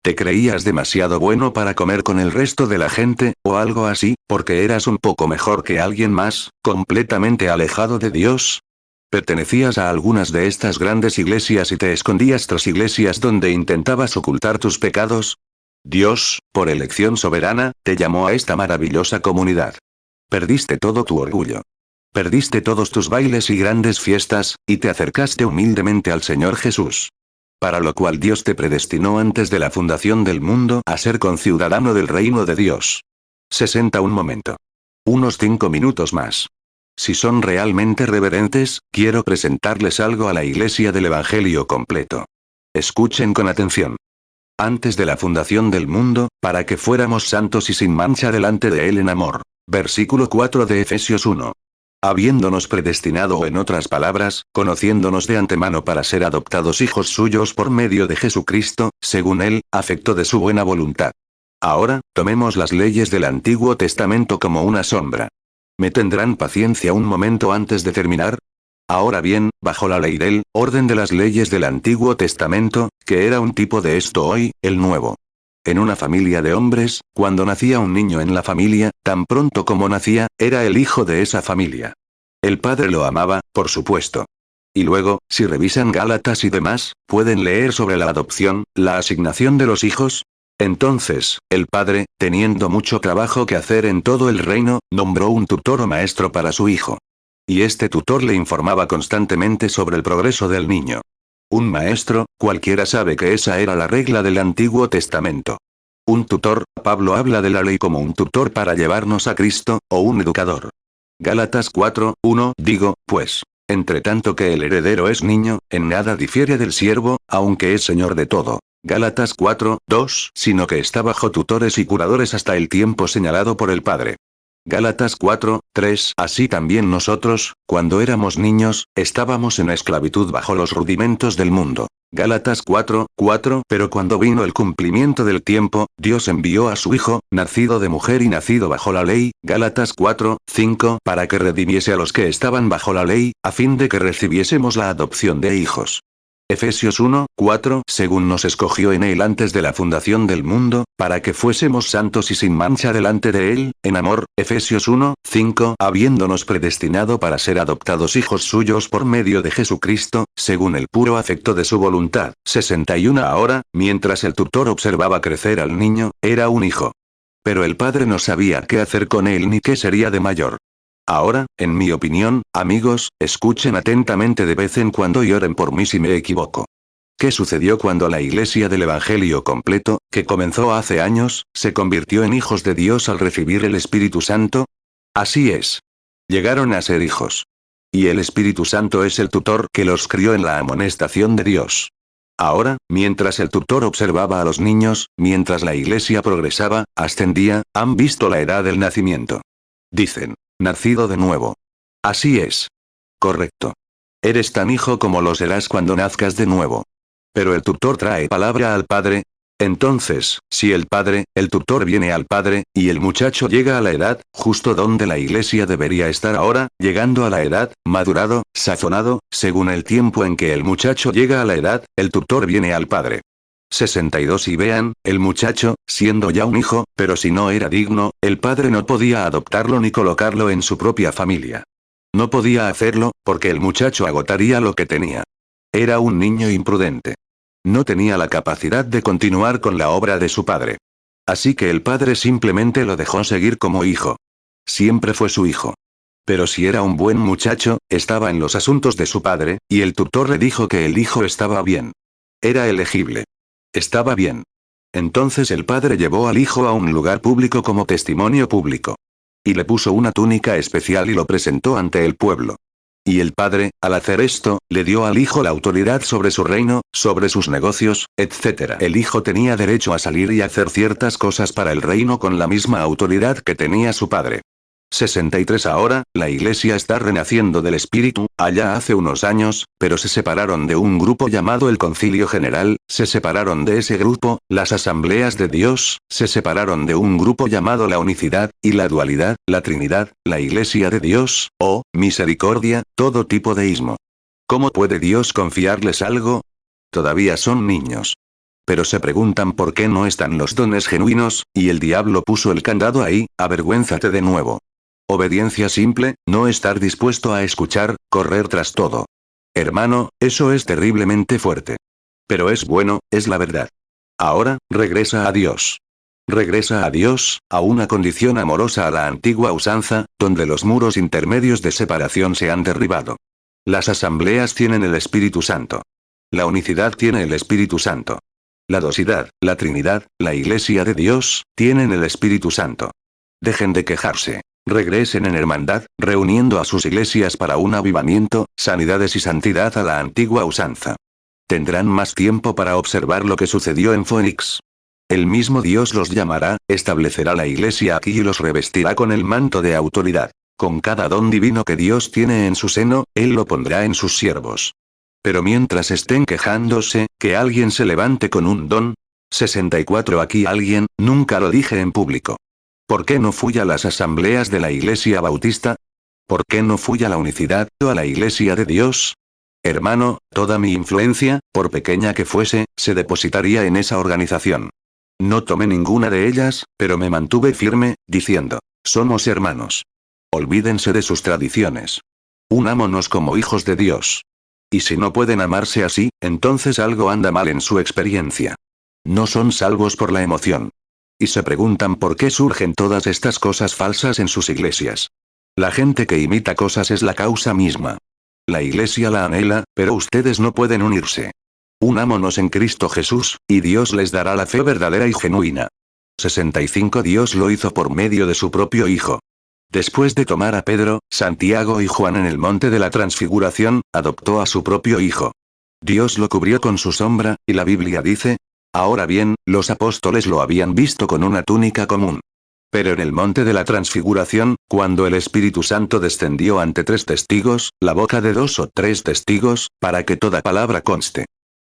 ¿Te creías demasiado bueno para comer con el resto de la gente, o algo así, porque eras un poco mejor que alguien más, completamente alejado de Dios? ¿Pertenecías a algunas de estas grandes iglesias y te escondías tras iglesias donde intentabas ocultar tus pecados? Dios, por elección soberana, te llamó a esta maravillosa comunidad. Perdiste todo tu orgullo. Perdiste todos tus bailes y grandes fiestas, y te acercaste humildemente al Señor Jesús. Para lo cual Dios te predestinó antes de la fundación del mundo a ser conciudadano del reino de Dios. 60 Un momento. Unos 5 minutos más. Si son realmente reverentes, quiero presentarles algo a la iglesia del Evangelio completo. Escuchen con atención. Antes de la fundación del mundo, para que fuéramos santos y sin mancha delante de él en amor. Versículo 4 de Efesios 1. Habiéndonos predestinado o en otras palabras, conociéndonos de antemano para ser adoptados hijos suyos por medio de Jesucristo, según él, afecto de su buena voluntad. Ahora, tomemos las leyes del Antiguo Testamento como una sombra. ¿Me tendrán paciencia un momento antes de terminar? Ahora bien, bajo la ley del orden de las leyes del Antiguo Testamento, que era un tipo de esto hoy, el Nuevo. En una familia de hombres, cuando nacía un niño en la familia, tan pronto como nacía, era el hijo de esa familia. El padre lo amaba, por supuesto. Y luego, si revisan Gálatas y demás, pueden leer sobre la adopción, la asignación de los hijos. Entonces, el padre, teniendo mucho trabajo que hacer en todo el reino, nombró un tutor o maestro para su hijo. Y este tutor le informaba constantemente sobre el progreso del niño. Un maestro, cualquiera sabe que esa era la regla del Antiguo Testamento. Un tutor, Pablo habla de la ley como un tutor para llevarnos a Cristo, o un educador. Gálatas 4, 1 Digo, pues, entre tanto que el heredero es niño, en nada difiere del siervo, aunque es señor de todo. Gálatas 4, 2 Sino que está bajo tutores y curadores hasta el tiempo señalado por el Padre. Gálatas 4:3. Así también nosotros, cuando éramos niños, estábamos en esclavitud bajo los rudimentos del mundo. Gálatas 4:4. Pero cuando vino el cumplimiento del tiempo, Dios envió a su Hijo, nacido de mujer y nacido bajo la ley, Gálatas 4:5, para que redimiese a los que estaban bajo la ley, a fin de que recibiésemos la adopción de hijos. Efesios 1:4. Según nos escogió en él antes de la fundación del mundo, para que fuésemos santos y sin mancha delante de él, en amor. Efesios 1:5. Habiéndonos predestinado para ser adoptados hijos suyos por medio de Jesucristo, según el puro afecto de su voluntad. 61. Ahora, mientras el tutor observaba crecer al niño, era un hijo. Pero el padre no sabía qué hacer con él ni qué sería de mayor. Ahora, en mi opinión, amigos, escuchen atentamente de vez en cuando y oren por mí si me equivoco. ¿Qué sucedió cuando la iglesia del Evangelio completo, que comenzó hace años, se convirtió en hijos de Dios al recibir el Espíritu Santo? Así es. Llegaron a ser hijos. Y el Espíritu Santo es el tutor que los crió en la amonestación de Dios. Ahora, mientras el tutor observaba a los niños, mientras la iglesia progresaba, ascendía, han visto la edad del nacimiento. Dicen, nacido de nuevo. Así es. Correcto. Eres tan hijo como lo serás cuando nazcas de nuevo. Pero el tutor trae palabra al padre. Entonces, si el tutor viene al padre, y el muchacho llega a la edad, justo donde la iglesia debería estar ahora, llegando a la edad, madurado, sazonado, según el tiempo en que el muchacho llega a la edad, el tutor viene al padre. 62. Y vean, el muchacho, siendo ya un hijo, pero si no era digno, el padre no podía adoptarlo ni colocarlo en su propia familia. No podía hacerlo, porque el muchacho agotaría lo que tenía. Era un niño imprudente. No tenía la capacidad de continuar con la obra de su padre. Así que el padre simplemente lo dejó seguir como hijo. Siempre fue su hijo. Pero si era un buen muchacho, estaba en los asuntos de su padre, y el tutor le dijo que el hijo estaba bien. Era elegible. Estaba bien. Entonces el padre llevó al hijo a un lugar público como testimonio público. Y le puso una túnica especial y lo presentó ante el pueblo. Y el padre, al hacer esto, le dio al hijo la autoridad sobre su reino, sobre sus negocios, etc. El hijo tenía derecho a salir y hacer ciertas cosas para el reino con la misma autoridad que tenía su padre. 63. Ahora, la iglesia está renaciendo del Espíritu, allá hace unos años, pero se separaron de un grupo llamado el Concilio General, se separaron de ese grupo, las Asambleas de Dios, se separaron de un grupo llamado la Unicidad, y la Dualidad, la Trinidad, la Iglesia de Dios, oh, misericordia, todo tipo de ismo. ¿Cómo puede Dios confiarles algo? Todavía son niños. Pero se preguntan por qué no están los dones genuinos, y el diablo puso el candado ahí, avergüénzate de nuevo. Obediencia simple, no estar dispuesto a escuchar, correr tras todo. Hermano, eso es terriblemente fuerte. Pero es bueno, es la verdad. Ahora, regresa a Dios. Regresa a Dios, a una condición amorosa a la antigua usanza, donde los muros intermedios de separación se han derribado. Las asambleas tienen el Espíritu Santo. La unicidad tiene el Espíritu Santo. La dosidad, la Trinidad, la Iglesia de Dios, tienen el Espíritu Santo. Dejen de quejarse. Regresen en hermandad, reuniendo a sus iglesias para un avivamiento, sanidades y santidad a la antigua usanza. Tendrán más tiempo para observar lo que sucedió en Phoenix. El mismo Dios los llamará, establecerá la iglesia aquí y los revestirá con el manto de autoridad. Con cada don divino que Dios tiene en su seno, Él lo pondrá en sus siervos. Pero mientras estén quejándose, que alguien se levante con un don. 64. Aquí alguien, nunca lo dije en público. ¿Por qué no fui a las asambleas de la Iglesia Bautista? ¿Por qué no fui a la Unicidad o a la Iglesia de Dios? Hermano, toda mi influencia, por pequeña que fuese, se depositaría en esa organización. No tomé ninguna de ellas, pero me mantuve firme, diciendo, somos hermanos. Olvídense de sus tradiciones. Unámonos como hijos de Dios. Y si no pueden amarse así, entonces algo anda mal en su experiencia. No son salvos por la emoción. Y se preguntan por qué surgen todas estas cosas falsas en sus iglesias. La gente que imita cosas es la causa misma. La iglesia la anhela, pero ustedes no pueden unirse. Unámonos en Cristo Jesús, y Dios les dará la fe verdadera y genuina. 65. Dios lo hizo por medio de su propio Hijo. Después de tomar a Pedro, Santiago y Juan en el monte de la Transfiguración, adoptó a su propio Hijo. Dios lo cubrió con su sombra, y la Biblia dice, ahora bien, los apóstoles lo habían visto con una túnica común. Pero en el monte de la transfiguración, cuando el Espíritu Santo descendió ante 3 testigos, la boca de 2 o 3 testigos, para que toda palabra conste.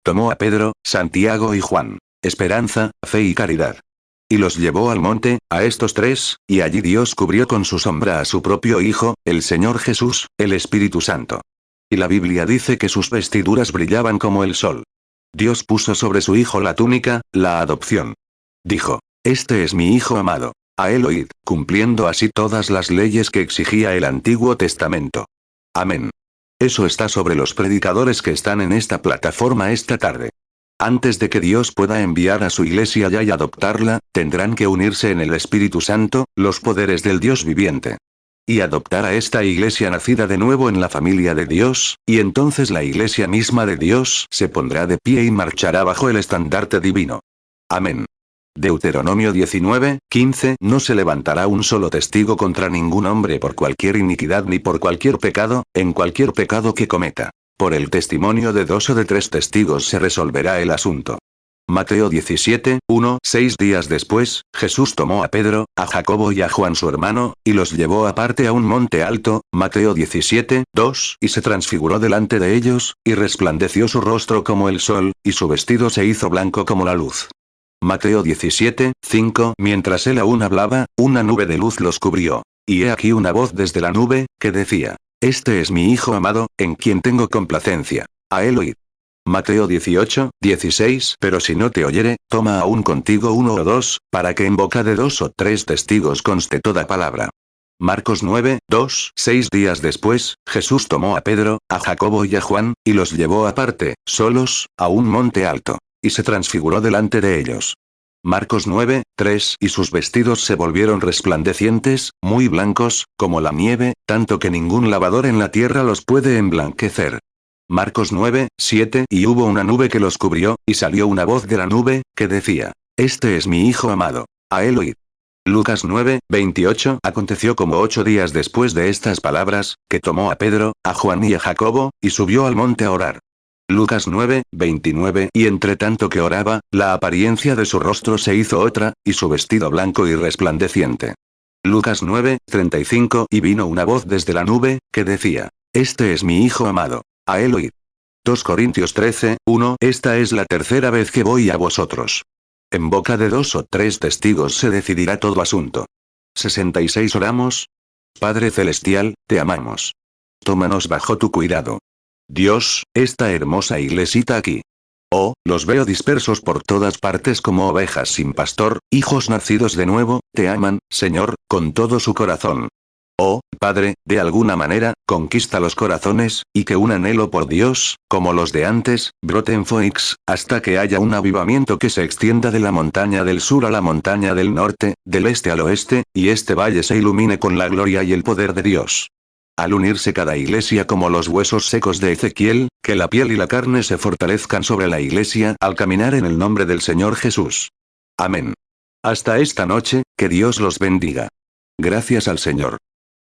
Tomó a Pedro, Santiago y Juan, esperanza, fe y caridad. Y los llevó al monte, a estos 3, y allí Dios cubrió con su sombra a su propio Hijo, el Señor Jesús, el Espíritu Santo. Y la Biblia dice que sus vestiduras brillaban como el sol. Dios puso sobre su Hijo la túnica, la adopción. Dijo: Este es mi Hijo amado. A él oíd, cumpliendo así todas las leyes que exigía el Antiguo Testamento. Amén. Eso está sobre los predicadores que están en esta plataforma esta tarde. Antes de que Dios pueda enviar a su iglesia ya y adoptarla, tendrán que unirse en el Espíritu Santo, los poderes del Dios viviente. Y adoptar a esta iglesia nacida de nuevo en la familia de Dios, y entonces la iglesia misma de Dios se pondrá de pie y marchará bajo el estandarte divino. Amén. Deuteronomio 19:15. No se levantará un solo testigo contra ningún hombre por cualquier iniquidad ni por cualquier pecado, en cualquier pecado que cometa. Por el testimonio de 2 o de 3 testigos se resolverá el asunto. Mateo 17:1. 6 días después, Jesús tomó a Pedro, a Jacobo y a Juan su hermano, y los llevó aparte a un monte alto, Mateo 17:2, y se transfiguró delante de ellos, y resplandeció su rostro como el sol, y su vestido se hizo blanco como la luz. Mateo 17:5. Mientras él aún hablaba, una nube de luz los cubrió. Y he aquí una voz desde la nube, que decía: Este es mi Hijo amado, en quien tengo complacencia. A él oíd. Mateo 18:16. Pero si no te oyere, toma aún contigo 1 o 2, para que en boca de 2 o 3 testigos conste toda palabra. Marcos 9:2. 6 días después, Jesús tomó a Pedro, a Jacobo y a Juan, y los llevó aparte, solos, a un monte alto. Y se transfiguró delante de ellos. Marcos 9:3. Y sus vestidos se volvieron resplandecientes, muy blancos, como la nieve, tanto que ningún lavador en la tierra los puede emblanquecer. Marcos 9:7. Y hubo una nube que los cubrió, y salió una voz de la nube, que decía: Este es mi Hijo amado. A él oíd. Lucas 9:28. Aconteció como 8 días después de estas palabras, que tomó a Pedro, a Juan y a Jacobo, y subió al monte a orar. Lucas 9:29. Y entre tanto que oraba, la apariencia de su rostro se hizo otra, y su vestido blanco y resplandeciente. Lucas 9:35. Y vino una voz desde la nube, que decía: Este es mi Hijo amado. A él oíd. 2 Corintios 13:1. Esta es la tercera vez que voy a vosotros. En boca de 2 o 3 testigos se decidirá todo asunto. 66. Oramos. Padre Celestial, te amamos. Tómanos bajo tu cuidado. Dios, esta hermosa iglesita aquí. Oh, los veo dispersos por todas partes como ovejas sin pastor, hijos nacidos de nuevo, te aman, Señor, con todo su corazón. Oh, Padre, de alguna manera, conquista los corazones, y que un anhelo por Dios, como los de antes, brote en Phoenix, hasta que haya un avivamiento que se extienda de la montaña del sur a la montaña del norte, del este al oeste, y este valle se ilumine con la gloria y el poder de Dios. Al unirse cada iglesia como los huesos secos de Ezequiel, que la piel y la carne se fortalezcan sobre la iglesia al caminar en el nombre del Señor Jesús. Amén. Hasta esta noche, que Dios los bendiga. Gracias al Señor.